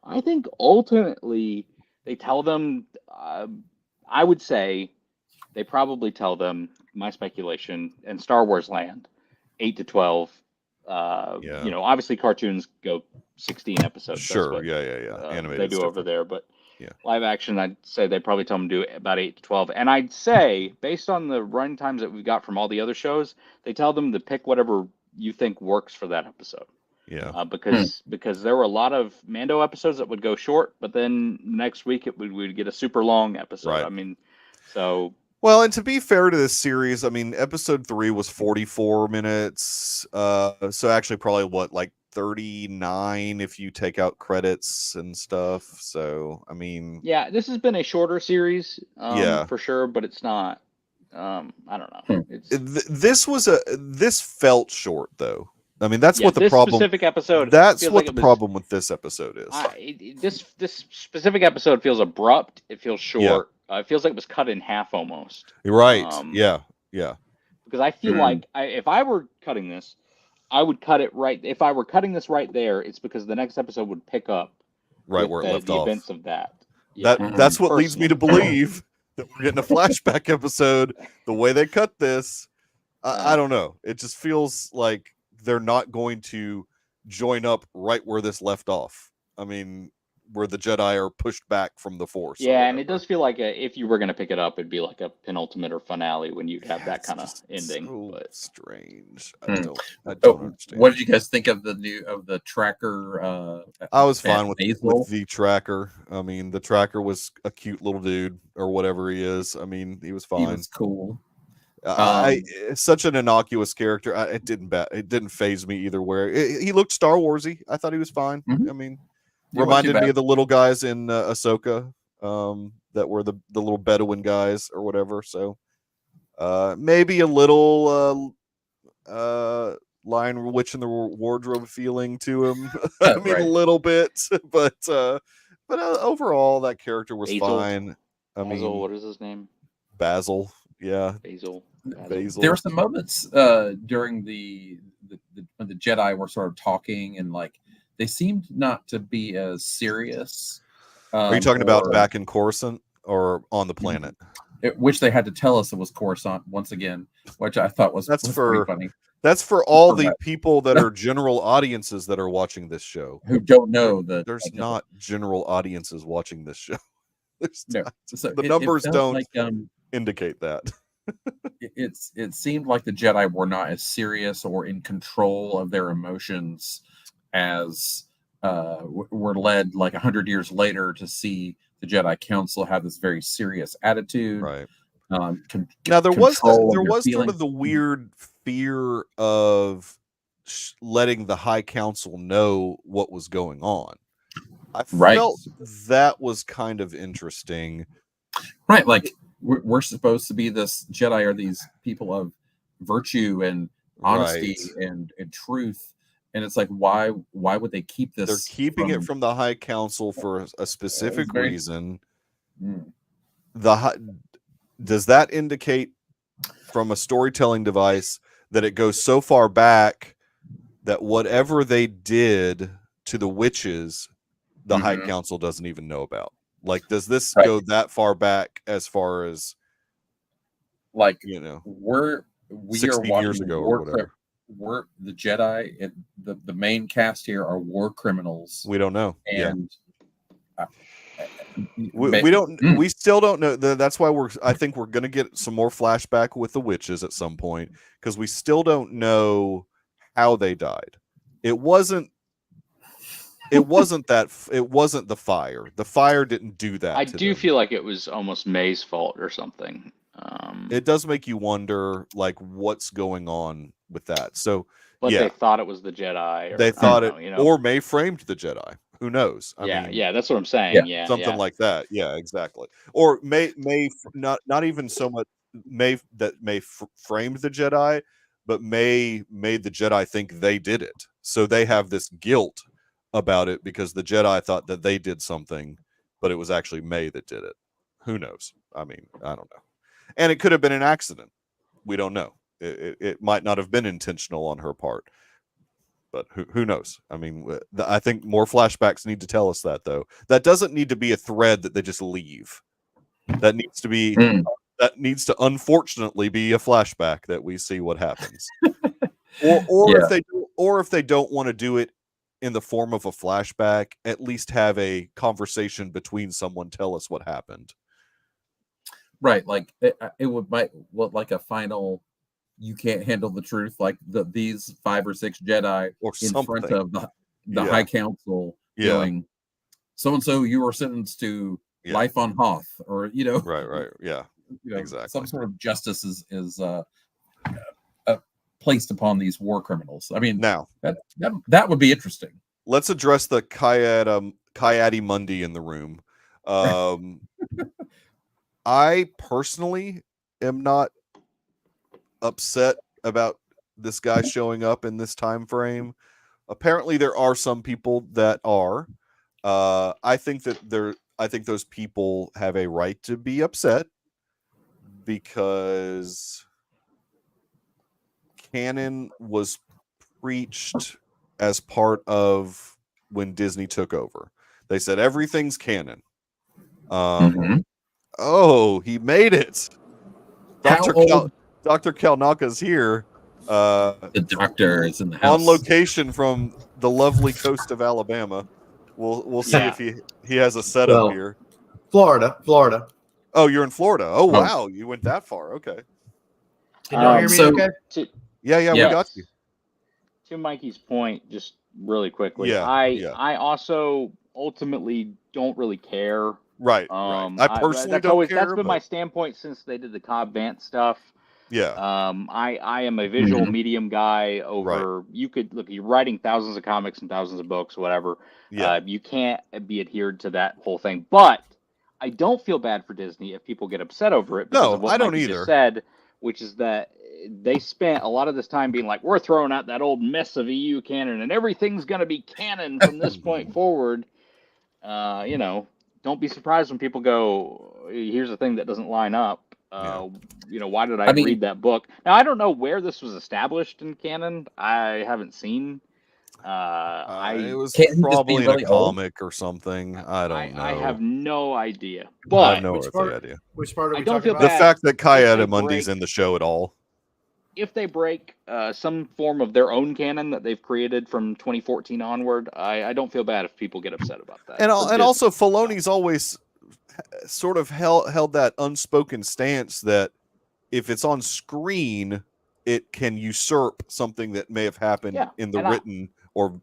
I think ultimately they tell them. I would say they probably tell them. My speculation in Star Wars land, 8 to 12. You know, obviously cartoons go 16 episodes. Sure. What, Animated they do over there, but yeah. Live action, I'd say they probably tell them to do about 8 to 12. And I'd say, based on the run times that we've got from all the other shows, they tell them to pick whatever you think works for that episode. Yeah. Because there were a lot of Mando episodes that would go short, but then next week we'd get a super long episode. Right. I mean, so. Well, and to be fair to this series, I mean, episode 3 was 44 minutes. So actually probably what, like 39 if you take out credits and stuff. So, I mean, yeah, this has been a shorter series, for sure, but it's not. I don't know. This felt short though. I mean, that's what the this problem. Specific episode. That's what the problem with this episode is. This specific episode feels abrupt. It feels short. It feels like it was cut in half almost. You're right. Yeah. Because I feel like if I were cutting this, I would cut it right. If I were cutting this right there, it's because the next episode would pick up right where it left off. The events of that. That's what leads me to believe that we're getting a flashback episode. The way they cut this, I don't know. It just feels like they're not going to join up right where this left off. I mean, where the Jedi are pushed back from the Force. Yeah, and it does feel like if you were going to pick it up, it'd be like a penultimate or finale when you'd have that kind of ending. So but strange. I don't understand. What did you guys think of the tracker? I was fine with the tracker. I mean, the tracker was a cute little dude or whatever he is. I mean, he was fine. He was cool. Such an innocuous character. It didn't faze me either way. He looked Star Warsy. I thought he was fine. I mean. Reminded me of the little guys in Ahsoka that were the little Bedouin guys or whatever. So maybe a little Lion Witch in the Wardrobe feeling to him. I mean, a little bit, but overall that character was fine. I mean, what is his name? Basil. Yeah, Basil. There were some moments during when the Jedi were sort of talking and like. They seemed not to be as serious. Are you talking about back in Coruscant or on the planet? Which they had to tell us it was Coruscant once again, which I thought was pretty funny. That's for all the people that are general audiences that are watching this show. Who don't know that there's not general audiences watching this show. No. So the numbers don't indicate that. It seemed like the Jedi were not as serious or in control of their emotions as we're led like 100 years later to see the Jedi Council have this very serious attitude. Right. Now there was sort of the weird fear of letting the High Council know what was going on. I felt that was kind of interesting. Right. Like we're supposed to be this Jedi are these people of virtue and honesty and truth. And it's like, why would they keep this? They're keeping it from the High Council for a specific reason. Does that indicate from a storytelling device that it goes so far back that whatever they did to the witches, the High Council doesn't even know about? Like, does this go that far back as far as, like, we 16 are years ago or whatever? We're the Jedi. The main cast here are war criminals. We don't know, and we don't. We still don't know. That's why I think we're going to get some more flashback with the witches at some point because we still don't know how they died. It wasn't the fire. The fire didn't do that. I do feel like it was almost May's fault or something. It does make you wonder, like, what's going on with that. So, but they thought it was the Jedi. They thought or May framed the Jedi. Who knows? I mean, that's what I'm saying. Yeah, something like that. Yeah, exactly. Or May not even so much May framed the Jedi, but May made the Jedi think they did it. So they have this guilt about it because the Jedi thought that they did something, but it was actually May that did it. Who knows? I mean, I don't know. And it could have been an accident. We don't know. It might not have been intentional on her part. But who knows? I mean, I think more flashbacks need to tell us that, though. That doesn't need to be a thread that they just leave. That needs to be that needs to unfortunately be a flashback that we see what happens. Or if they don't want to do it in the form of a flashback, at least have a conversation between someone tell us what happened. Right, like it would might look like a final. You can't handle the truth, like these 5 or 6 Jedi or in something. front of the High Council going, so and so, you are sentenced to life on Hoth, or right, exactly. Some sort of justice is placed upon these war criminals. I mean, now that would be interesting. Let's address the Kayati Mundi in the room. I personally am not upset about this guy showing up in this time frame. Apparently there are some people that are. I think those people have a right to be upset because canon was preached as part of when Disney took over. They said everything's canon. Oh, he made it. Dr. Kalnaka's here. The doctor is in the house. On location from the lovely coast of Alabama. We'll see if he has a setup here. Florida. Oh, you're in Florida. Oh, wow. You went that far. Okay. Can you hear me okay? Yeah, we got you. To Mikey's point, just really quickly, Yeah. I also ultimately don't really care. Right. I personally don't care. That's been my standpoint since they did the Cobb Vanth stuff. Yeah. I am a visual medium guy over. You could look. You're writing thousands of comics and thousands of books, whatever. Yeah. You can't be adhered to that whole thing. But I don't feel bad for Disney if people get upset over it because of what Mikey just said, which is that they spent a lot of this time being like, we're throwing out that old mess of EU canon and everything's going to be canon from this point forward. Don't be surprised when people go, here's a thing that doesn't line up. Why did I read that book? Now, I don't know where this was established in canon. I haven't seen. It was probably in a comic or something. I don't know. I have no idea. But I have no idea. Which part are we talking about? The fact that Kayati Mundi's in the show at all. If they break some form of their own canon that they've created from 2014 onward, I don't feel bad if people get upset about that. And also, Filoni's always sort of held that unspoken stance that if it's on screen, it can usurp something that may have happened in the written or,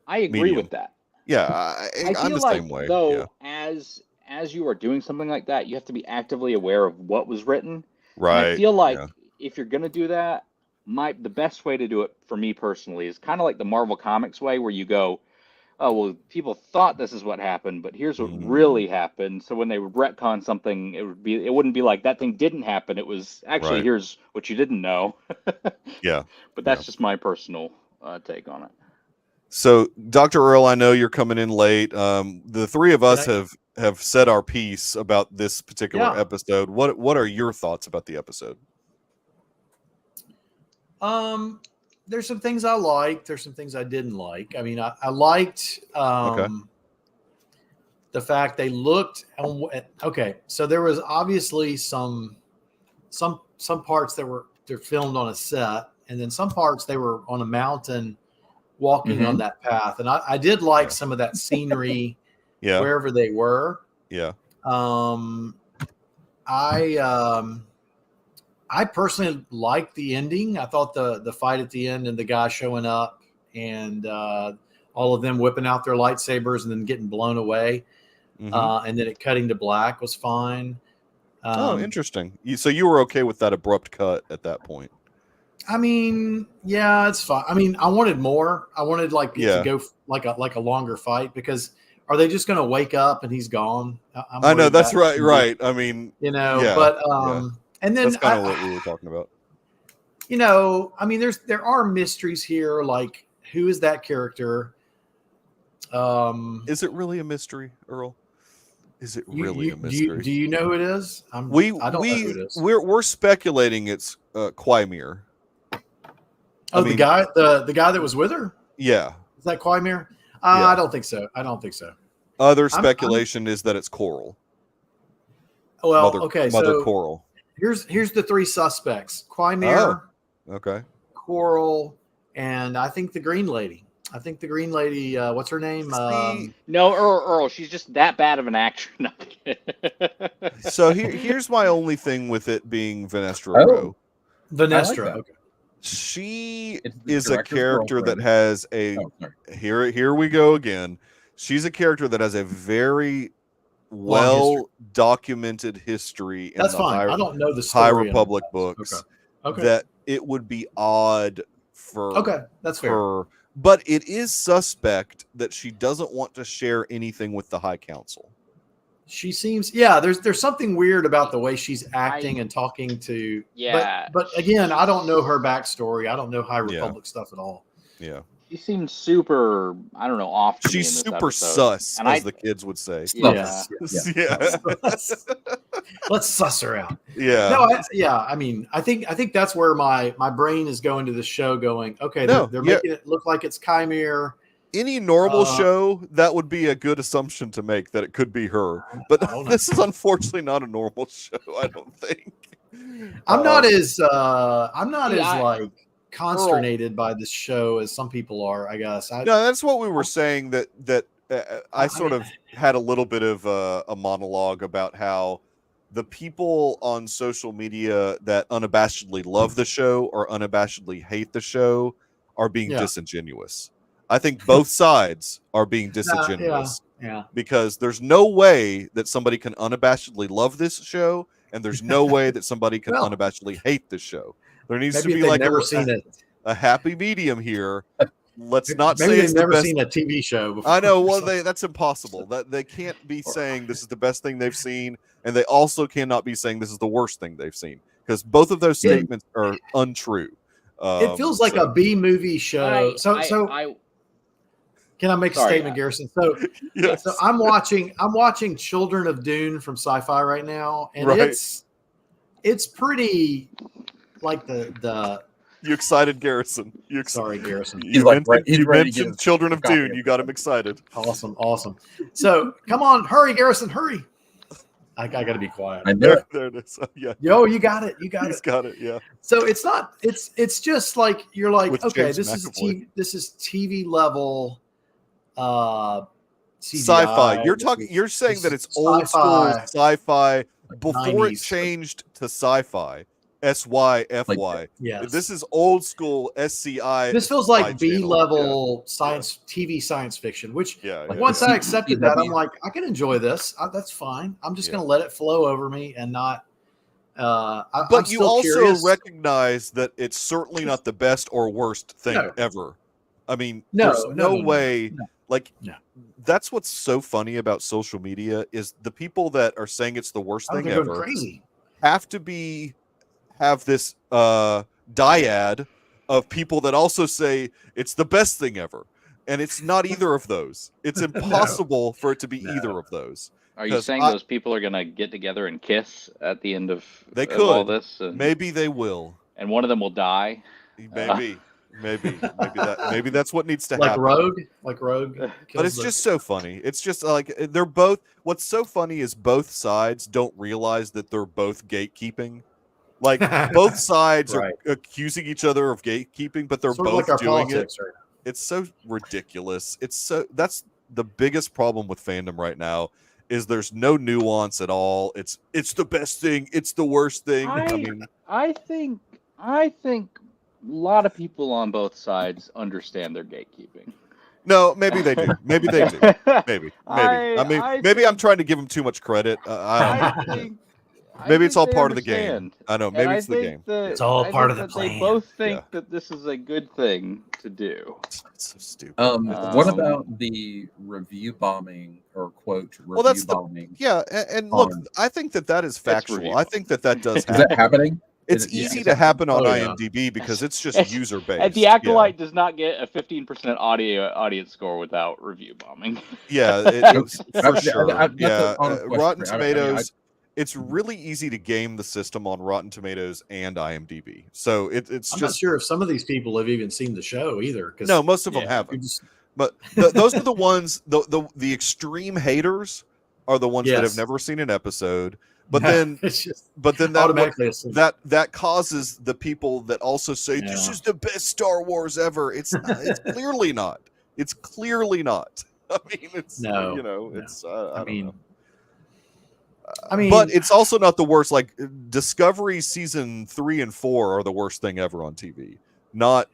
I agree with that. Yeah, I'm the same way. Though, as you are doing something like that, you have to be actively aware of what was written. Right. And I feel like if you're going to do that, the best way to do it for me personally is kind of like the Marvel Comics way, where you go, oh, well, people thought this is what happened, but here's what really happened. So when they would retcon something, it wouldn't be like that thing didn't happen. It was actually here's what you didn't know. Yeah. But that's just my personal take on it. So, Dr. Earl, I know you're coming in late. The three of us have said our piece about this particular episode. What are your thoughts about the episode? There's some things I liked. There's some things I didn't like. I mean, I liked the fact they looked. Okay, so there was obviously some parts they're filmed on a set, and then some parts they were on a mountain walking on that path. And I did like some of that scenery wherever they were. Yeah. I personally liked the ending. I thought the fight at the end and the guy showing up and all of them whipping out their lightsabers and then getting blown away. And then it cutting to black was fine. Interesting. So you were okay with that abrupt cut at that point? I mean, yeah, it's fine. I mean, I wanted more. I wanted to go like a longer fight, because are they just going to wake up and he's gone? I know that's right. Right. I mean, but and then that's kind of what we were talking about. I mean, there are mysteries here, like who is that character? Is it really a mystery, Earl? Is it really a Do mystery? you know who it is? I don't know who it is. We're speculating it's Quymere. Oh, the guy that was with her? Yeah. Is that Quymere? Yeah. I don't think so. Other speculation is that it's Coral. Well, Mother so Coral. Here's the three suspects: Quymere, okay, Coral, and I think the Green Lady. What's her name? No, Earl. She's just that bad of an actor. No. So here's my only thing with it being Vanestra Rowe. Vanestra. Like okay. She is a character that has a. Here we go again. She's a character that has a very well documented history in That's the fine. I don't know the story High Republic books. Okay. That it would be odd for that's her. But it is suspect that she doesn't want to share anything with the High Council. She seems, there's something weird about the way she's acting and talking to. Yeah. But again, I don't know her backstory. I don't know High Republic stuff at all. Yeah. She seems super, I don't know, off. She's super sus, as the kids would say. Yeah. Let's suss her out. Yeah. No, I mean, I think that's where my brain is going to the show going, okay, they're making it look like it's Chimere. Any normal show, that would be a good assumption to make that it could be her. But this is unfortunately not a normal show, I don't think. I'm not as like consternated by this show as some people are, I guess. No, that's what we were saying, that I sort of had a little bit of a monologue about how the people on social media that unabashedly love the show or unabashedly hate the show are being disingenuous. I think both sides are being disingenuous. Because there's no way that somebody can unabashedly love this show, and there's no way that somebody can unabashedly hate this show. There needs to be like a happy medium here. Let's not say it's never seen a TV show before. I know. Well, that's impossible. That they can't be saying this is the best thing they've seen, and they also cannot be saying this is the worst thing they've seen, because both of those statements are untrue. It feels like a B movie show. Can I make a statement, Garrison? So I'm watching Children of Dune from Sci-Fi right now, and it's pretty like the. You excited, Garrison? Sorry, Garrison. You mentioned Children of Dune. You got him excited. Awesome. So come on, hurry, Garrison, hurry. I got to be quiet. I know. There it is. Yeah. Yo, you got it. He's got it. Yeah. So it's not. It's just like you're like, With okay, James this McAvoy. is TV level. CGI. Sci-fi. You're saying that it's old school sci-fi before 90s. It changed to sci-fi. SYFY. Yes. This is old school SCI. This feels like B-level TV science fiction, which once I accepted that, I'm like, I can enjoy this. That's fine. I'm just going to let it flow over me and not. But you also recognize that it's certainly not the best or worst thing ever. I mean, there's no way. Like, that's what's so funny about social media is the people that are saying it's the worst thing ever crazy. Have to have this dyad of people that also say it's the best thing ever, and it's not either of those. It's impossible for it to be either of those. Are you saying those people are gonna get together and kiss at the end of all this? Maybe they will, and one of them will die. Maybe that's what needs to happen. Like Rogue. But it's just so funny. It's just like they're both. What's so funny is both sides don't realize that they're both gatekeeping. Like both sides are accusing each other of gatekeeping, but they're both doing it. Right, it's so ridiculous. That's the biggest problem with fandom right now. Is there's no nuance at all. It's the best thing. It's the worst thing. I think a lot of people on both sides understand their gatekeeping. No, maybe they do. Maybe they do. Maybe. Maybe I'm trying to give them too much credit. I don't know. Maybe it's all part of the game. I know. Maybe it's the game. It's all part of the plan. They both think that this is a good thing to do. It's so stupid. What about the review bombing or quote review bombing? And look, I think that is factual. I think that does happen. Is that happening? It's easy to happen on IMDb because it's just user based. And the Acolyte does not get a 15% audience score without review bombing. Yeah, for sure. Rotten Tomatoes. It's really easy to game the system on Rotten Tomatoes and IMDb. So it's I'm not sure if some of these people have even seen the show either. No, most of them haven't. But those are the ones. The extreme haters are the ones that have never seen an episode. But then that causes the people that also say this is the best Star Wars ever. It's clearly not. It's clearly not. I mean, it's it's. I mean, but it's also not the worst. Like Discovery season 3 and 4 are the worst thing ever on TV. Not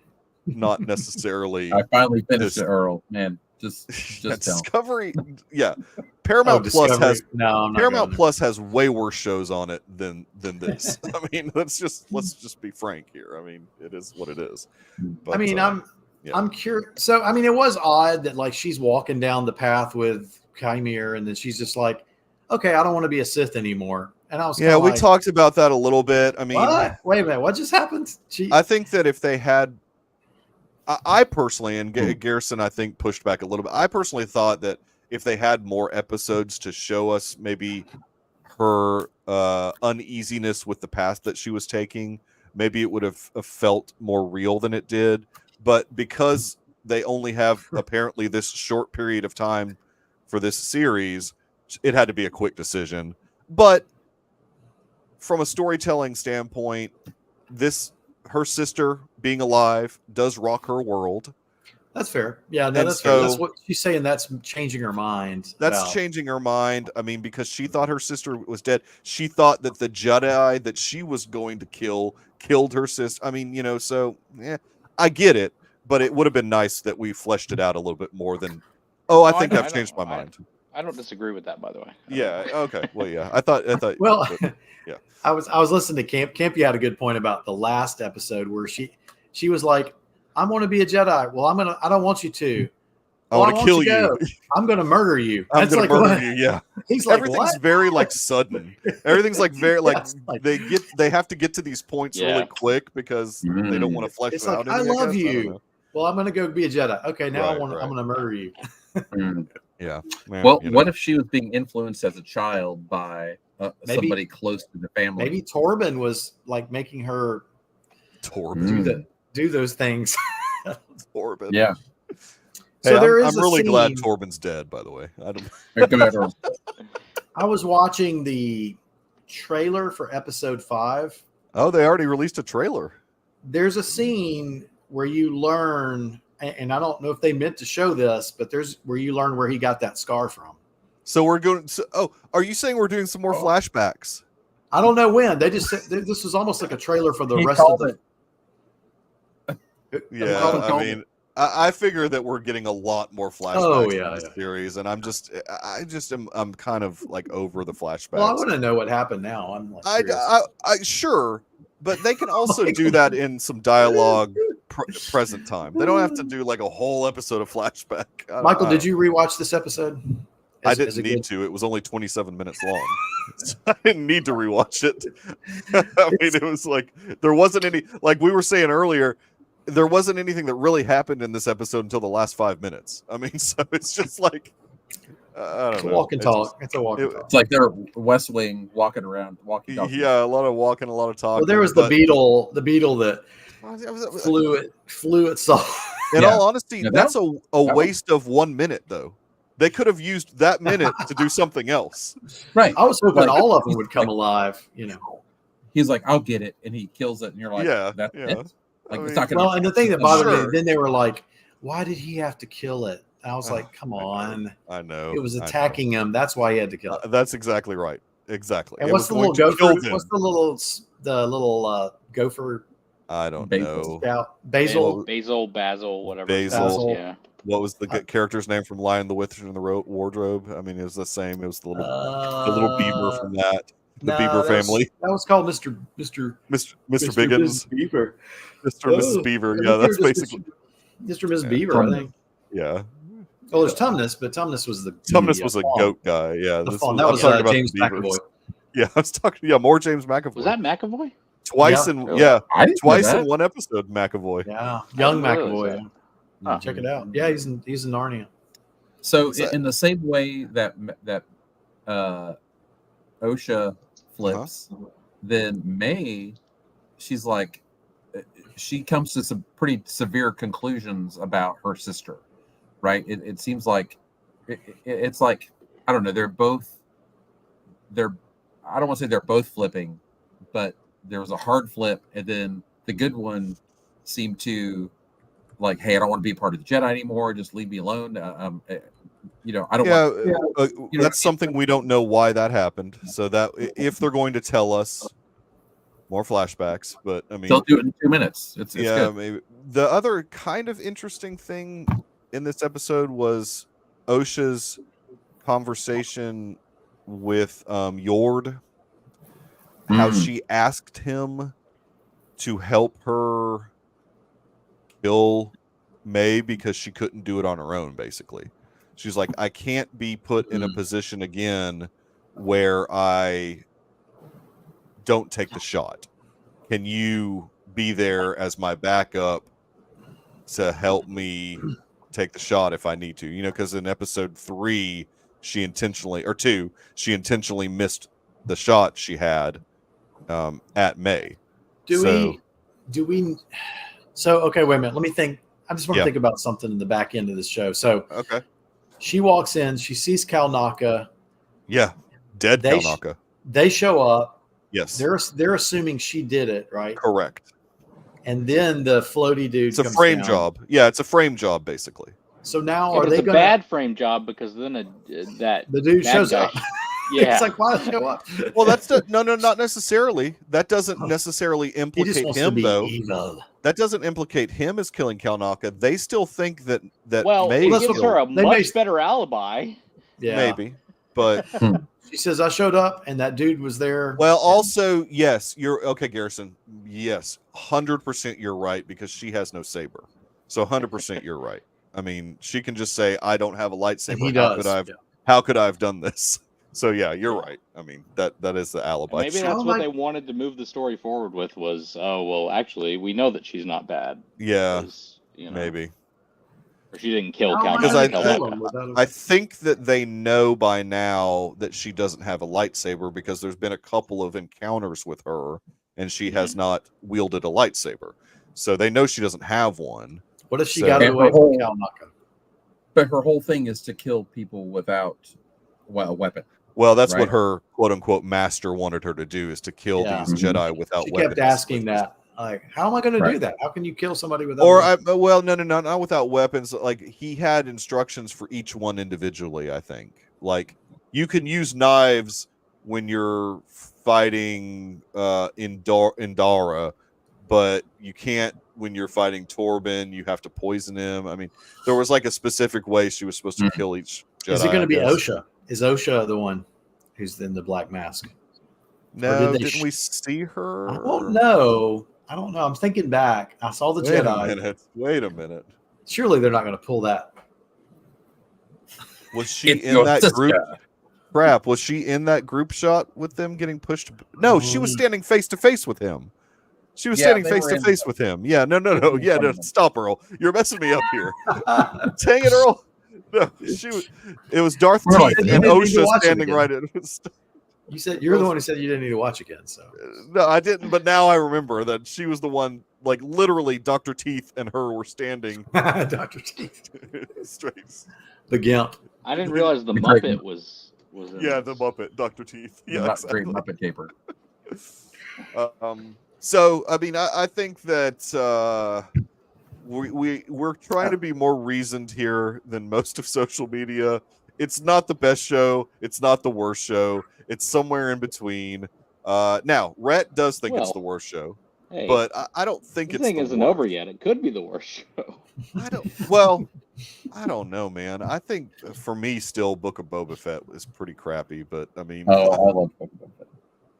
necessarily. I finally finished it, Earl. Man, just Discovery. Yeah, Paramount Plus has way worse shows on it than this. I mean, let's just be frank here. I mean, it is what it is. But, I mean, I'm curious. So, I mean, it was odd that like she's walking down the path with Chimere, and then she's just like, "Okay, I don't want to be a Sith anymore." And I was we talked about that a little bit. I mean, what? Wait a minute, what just happened? I think that if they had. I personally, and Garrison, I think, pushed back a little bit. I personally thought that if they had more episodes to show us maybe her uneasiness with the path that she was taking, maybe it would have felt more real than it did. But because they only have apparently this short period of time for this series, it had to be a quick decision. But from a storytelling standpoint, her sister being alive does rock her world. That's fair. Yeah, no, that's fair. That's what she's saying. That's changing her mind. That's changing her mind. I mean, because she thought her sister was dead. She thought that the Jedi that she was going to killed her sister. I mean, so I get it, but it would have been nice that we fleshed it out a little bit more than. I think I've changed my mind. I don't disagree with that, by the way. Yeah. Okay. Well, yeah. I thought. Well, yeah. I was listening to Camp. Campy had a good point about the last episode where she was like, "I want to be a Jedi." Well, I don't want you to. I want to kill you. I'm going to murder you. I'm going to murder you. Yeah. He's like, everything's very like sudden. Everything's like very like they have to get to these points really quick because they don't want to flesh it out. I love you. Well, I'm going to go be a Jedi. Okay, now I'm going to murder you. Yeah. Well, what if she was being influenced as a child by somebody close to the family? Maybe Torben was like making her do those things. Torben. Yeah. So I'm really glad Torben's dead, by the way. I was watching the trailer for episode 5. Oh, they already released a trailer. There's a scene where you learn, and I don't know if they meant to show this, but there's where you learn where he got that scar from. So we're going. Are you saying we're doing some more flashbacks? I don't know when. They just said this was almost like a trailer for the rest of the. Yeah, I mean, I figure that we're getting a lot more flashbacks in this series, and I'm kind of like over the flashbacks. Well, I want to know what happened now. I'm like, I sure, but they can also do that in some dialogue present time. They don't have to do like a whole episode of flashback. Michael, did you rewatch this episode? I didn't need to. It was only 27 minutes long. So I didn't need to rewatch it. I mean, it was like there wasn't any, like we were saying earlier, there wasn't anything that really happened in this episode until the last 5 minutes. I mean, so it's just like I don't know. Walk and talk. It's a walk and talk. It's like they're West Wing walking around, walking. Yeah, a lot of walking, a lot of talking. Well, there was the beetle that flew itself. In all honesty, that's a waste of 1 minute, though. They could have used that minute to do something else. Right. I was hoping all of them would come alive. He's like, "I'll get it," and he kills it, and you're like, "That's it." Like, it's not gonna and the thing that bothered me, then they were like, "Why did he have to kill it?" And I was like, "Come on!" I know it was attacking him. That's why he had to kill it. That's exactly right. Exactly. And what's the little gopher? What's the little gopher? I don't know. Basil, whatever. Basil. Yeah. What was the character's name from Lion, the Witch, and the Wardrobe? I mean, it was the same. It was the little beaver from that. The Bieber family. That was called Mr. Biggins. Beaver. Mr. and Mrs. Beaver. Yeah, that's basically Mr. and Mrs. Beaver, I think. Yeah. Well, there's Tumnus, but Tumnus was was a goat guy. Yeah. That was James McAvoy. Yeah, I was talking. Yeah, more James McAvoy. Was that McAvoy? Twice in twice in one episode. McAvoy. Yeah, young McAvoy. Huh. Check it out. Yeah, he's in Narnia. So in the same way that Osha flips, then May, she's like, she comes to some pretty severe conclusions about her sister, right? It seems like it's like, I don't know. I don't want to say they're both flipping, but there was a hard flip, and then the good one seemed to like, hey, I don't want to be a part of the Jedi anymore. Just leave me alone. I don't want. That's something we don't know why that happened. So that if they're going to tell us more flashbacks, but I mean, they'll do it in 2 minutes. It's good. Maybe. The other kind of interesting thing in this episode was Osha's conversation with Yord. How she asked him to help her kill May because she couldn't do it on her own, basically. She's like, I can't be put in a position again where I don't take the shot. Can you be there as my backup to help me take the shot if I need to? You know, because in episode 3, she intentionally missed the shot she had at May. So, okay, wait a minute. Let me think. I just want to think about something in the back end of this show. So, okay. She walks in, she sees Cal Naka. Yeah. Dead Cal Naka. They show up. Yes. They're assuming she did it, right? Correct. And then the floaty dude It's a frame job. Yeah, it's a frame job, basically. So now it's a bad frame job because then the dude shows up. Yeah. It's like, why show up? Well, that's no, not necessarily. That doesn't necessarily implicate him, though. Evil. That doesn't implicate him as killing Cal Naka. They still think that May gives her a much better alibi. Yeah, maybe, but she says I showed up and that dude was there. Well, also, yes, you're okay, Garrison. Yes, 100% you're right because she has no saber. So 100% you're right. I mean, she can just say, "I don't have a lightsaber. How could I have done this?" So yeah, you're right. I mean, that is the alibi. And maybe that's what they wanted to move the story forward with was, oh well, actually, we know that she's not bad. Yeah, maybe. Or she didn't kill Cal. Because I think that they know by now that she doesn't have a lightsaber because there's been a couple of encounters with her and she has not wielded a lightsaber. So they know she doesn't have one. What if she got away from Cal Naka? But her whole thing is to kill people without a weapon. Well, that's what her quote-unquote master wanted her to do, is to kill these Jedi without weapons. She kept asking that. Like, how am I going to do that? How can you kill somebody without weapons? No, not without weapons. Like, he had instructions for each one individually, I think. Like, you can use knives when you're fighting Indara, but you can't when you're fighting Torben. You have to poison him. I mean, there was like a specific way she was supposed to kill each Jedi. Is it going to be Osha? Is Osha the one who's in the black mask? No, didn't we see her? I don't know. I'm thinking back. I saw the Jedi. Wait a minute. Surely they're not going to pull that. Was she in that group? Crap. Was she in that group shot with them getting pushed? No, she was standing face to face with him. She was standing face to face with him. Yeah, no. Yeah, no, stop, Earl. You're messing me up here. Dang it, Earl. No, it was Darth Teeth and Osha standing right in. You said you're the one who said you didn't need to watch again. So no, I didn't. But now I remember that she was the one. Like literally, Dr. Teeth and her were standing. Dr. Teeth, straight. The Gimp. I didn't realize the Muppet was. The Muppet, Dr. Teeth. Yeah, exactly. Great Muppet caper. So I mean, I think that we're trying to be more reasoned here than most of social media. It's not the best show. It's not the worst show. It's somewhere in between. Now, Rhett does think it's the worst show, but I don't think the thing isn't over yet. It could be the worst show. I don't know, man. I think for me, still, Book of Boba Fett is pretty crappy. But I mean, I love Book of Boba Fett.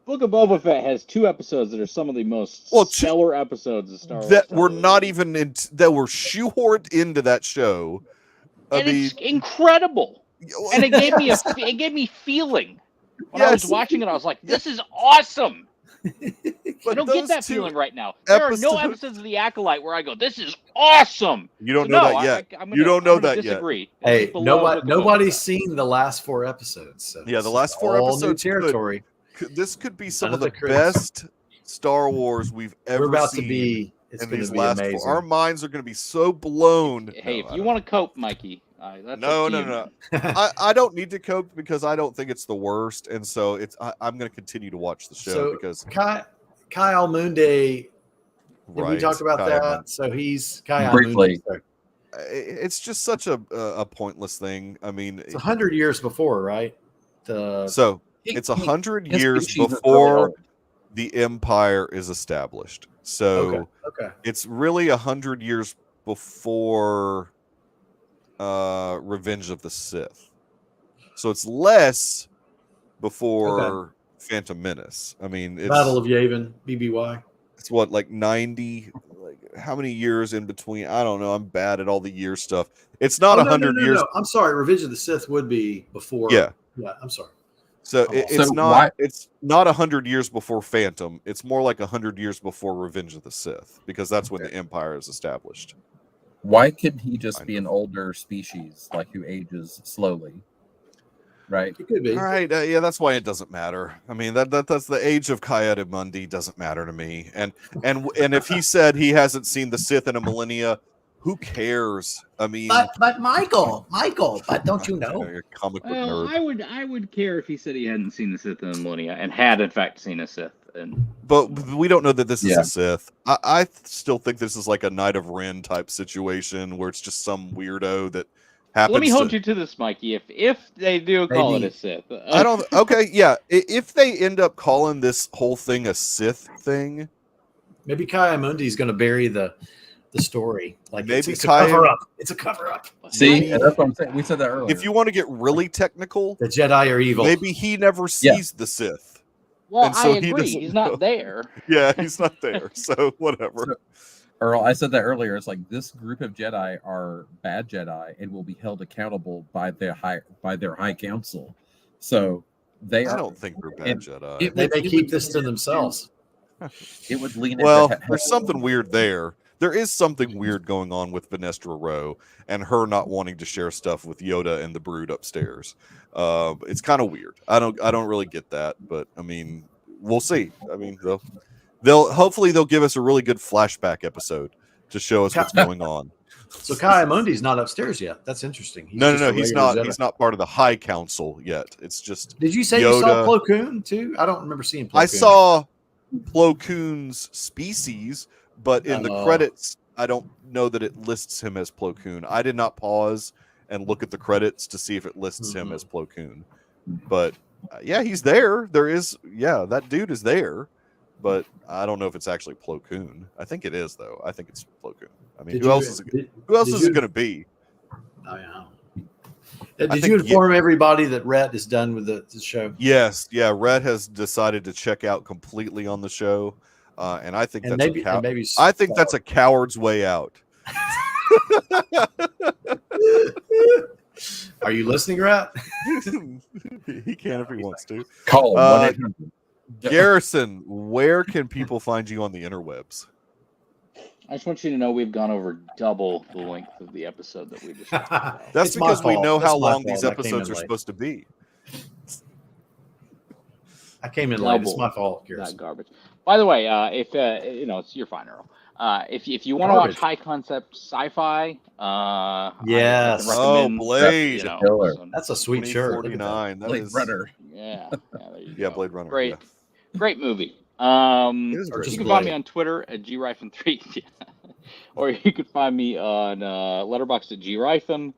Book of Boba Fett has 2 episodes that are some of the most stellar episodes of Star Wars. That were not even that were shoehorned into that show. It's incredible. And it gave me feeling when I was watching it. I was like, "This is awesome." I don't get that feeling right now. There are no episodes of The Acolyte where I go, "This is awesome." You don't know that yet. You don't know that disagree. yet. Hey, nobody's seen the last 4 episodes. So yeah, the last 4 episodes new territory. This could be some of the best Star Wars we've ever We're about seen. to be. It's going to be amazing. Our minds are going to be so blown. Hey, if you want to cope, Mikey. No. I don't need to cope because I don't think it's the worst, and so I'm going to continue to watch the show because Kyle Moonday. Did we talk about that? So he's Kyle briefly. Moonday. It's just such a pointless thing. I mean, it's 100 years before, right? So it's 100 years before the Empire is established. So it's really 100 years before Revenge of the Sith. So it's less before Phantom Menace. I mean, it's Battle of Yavin, BBY. It's what, like 90, like how many years in between? I don't know. I'm bad at all the year stuff. It's not 100 years. No. I'm sorry. Revenge of the Sith would be before. Yeah. I'm sorry. So it's not 100 years before Phantom. It's more like 100 years before Revenge of the Sith, because that's when the Empire is established. Why couldn't he just be an older species, like who ages slowly? Right. It could be. All right. Yeah, that's why it doesn't matter. I mean, that's the age of Coyote Mundi doesn't matter to me. And if he said he hasn't seen the Sith in a millennia, who cares? I mean, but Michael, but don't you know? You're a comic book nerd. I would care if he said he hadn't seen the Sith in a millennia and had in fact seen a Sith. But we don't know that this is a Sith. I still think this is like a Knight of Ren type situation where it's just some weirdo that happens. Let me hold you to this, Mikey. If they do call it a Sith, I don't. Okay, yeah. If they end up calling this whole thing a Sith thing, maybe Kaya Mundi is going to bury the story. Like maybe it's a cover up. It's a cover up. See, that's what I'm saying. We said that earlier. If you want to get really technical, the Jedi are evil. Maybe he never sees the Sith. Well, so I agree. He's not there. Yeah, he's not there. So whatever. So, Earl, I said that earlier. It's like this group of Jedi are bad Jedi and will be held accountable by their high council. So I don't think they're bad Jedi. They keep this to themselves. It would lean. There's something weird there. There is something weird going on with Vanestra Rowe and her not wanting to share stuff with Yoda and the Brood upstairs. It's kind of weird. I don't really get that, but I mean, we'll see. I mean, hopefully they'll give us a really good flashback episode to show us what's going on. So Kaya Mundi's not upstairs yet. That's interesting. No, he's not. Jedi. He's not part of the High Council yet. It's just. Did you say Yoda. You saw Plo Koon too? I don't remember seeing Plo Koon. I saw Plo Koon's species, but in the credits, I don't know that it lists him as Plo Koon. I did not pause and look at the credits to see if it lists him as Plo Koon. But yeah, he's there. There is, that dude is there. But I don't know if it's actually Plo Koon. I think it is, though. I think it's Plo Koon. I mean, who else is it going to be? I know. Did you inform everybody that Rhett is done with the show? Yes. Yeah, Rhett has decided to check out completely on the show. And I think that's a coward's way out. Are you listening, Rhett? He can if he wants to. Call him. Garrison, where can people find you on the interwebs? I just want you to know we've gone over double the length of the episode that we just talked about. That's because we know how long these episodes are supposed to be. I came in late. It's my fault, Garrison. That garbage. By the way, if you're fine, Earl. If you want to watch high concept sci-fi, yes, Blade, that's a sweet shirt. 49. Blade Runner. Yeah, Blade Runner. Great movie. You can find me on Twitter at grifen3, or you can find me on Letterboxd at grifen,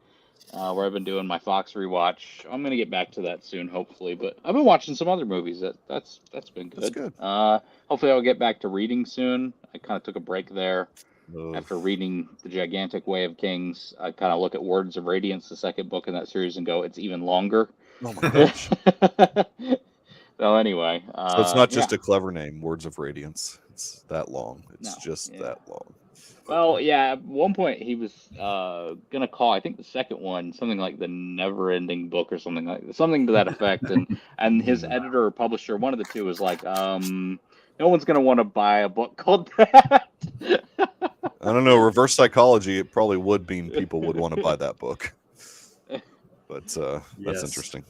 where I've been doing my Fox rewatch. I'm gonna get back to that soon, hopefully. But I've been watching some other movies that's been good. That's good. Hopefully I'll get back to reading soon. I kind of took a break there after reading The Gigantic Way of Kings. I kind of look at Words of Radiance, the second book in that series, and go, it's even longer. Oh my gosh. So anyway, so it's not just a clever name, Words of Radiance. It's that long. It's that long. Well, yeah. At one point, he was gonna call, I think, the second one something like the Never-Ending Book or something to that effect. And his editor or publisher, one of the two, was like, No one's gonna want to buy a book called that. I don't know. Reverse psychology. It probably would mean people would want to buy that book. But that's interesting.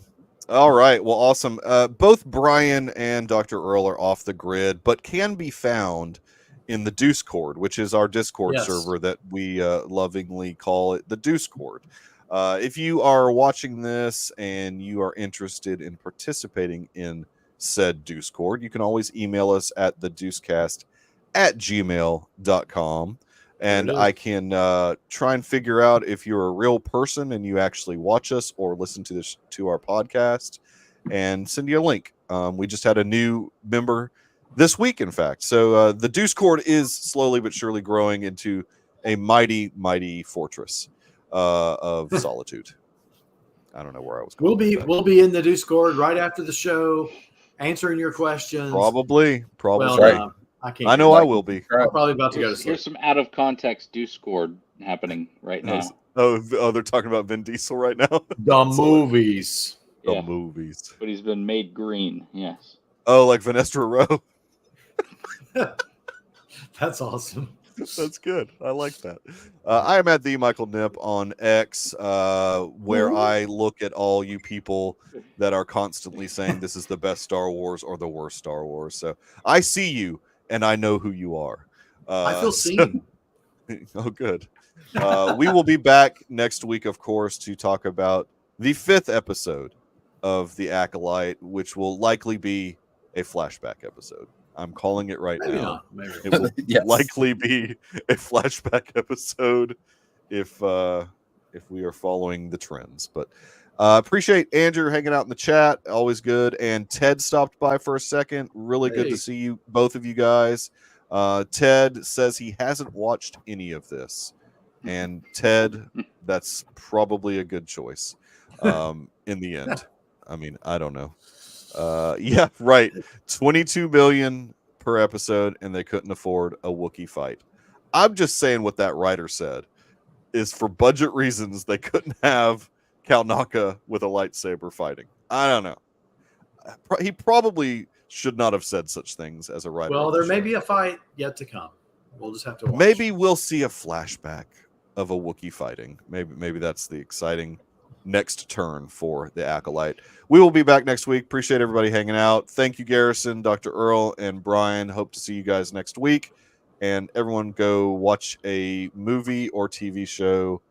All right. Well, awesome. Both Brian and Dr. Earl are off the grid, but can be found in the Deucecord, which is our Discord server that we lovingly call it the Deucecord. If you are watching this and you are interested in participating in said Deucecord, you can always email us at thedeucecast@gmail.com. And I can try and figure out if you're a real person and you actually watch us or listen to this to our podcast, and send you a link. We just had a new member this week, in fact. So the Deucecord is slowly but surely growing into a mighty, mighty fortress of solitude. I don't know where I was going. We'll be in the Deucecord right after the show, answering your questions. Probably. Well, I can't. I know I will be. I'm probably about to go to sleep. Here's some out of context Deucecord happening right now. Oh, they're talking about Vin Diesel right now. The movies. The movies. But he's been made green. Yes. Oh, like Vanessa Rowe. That's awesome. That's good. I like that. I am at the Michael Nip on X, where I look at all you people that are constantly saying this is the best Star Wars or the worst Star Wars. So I see you, and I know who you are. I feel seen. Oh, good. We will be back next week, of course, to talk about the 5th episode of The Acolyte, which will likely be a flashback episode. I'm calling it right now. Maybe. It will likely be a flashback episode if we are following the trends. But appreciate Andrew hanging out in the chat. Always good. And Ted stopped by for a second. Really good to see you, both of you guys. Ted says he hasn't watched any of this. And Ted, that's probably a good choice in the end. I mean, I don't know. Yeah, right. 22 million per episode, and they couldn't afford a Wookiee fight. I'm just saying what that writer said is for budget reasons they couldn't have Kalnaka with a lightsaber fighting. I don't know. He probably should not have said such things as a writer. Well, there may be a fight yet to come. We'll just have to watch. Maybe we'll see a flashback of a Wookiee fighting. Maybe that's the exciting next turn for the Acolyte. We will be back next week. Appreciate everybody hanging out. Thank you, Garrison, Dr. Earl, and Brian. Hope to see you guys next week. And everyone go watch a movie or TV show,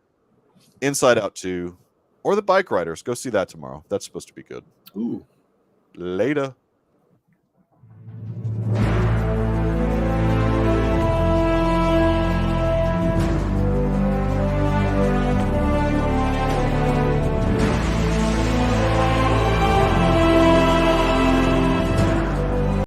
Inside Out 2, or The Bike Riders. Go see that tomorrow. That's supposed to be good. Ooh. Later.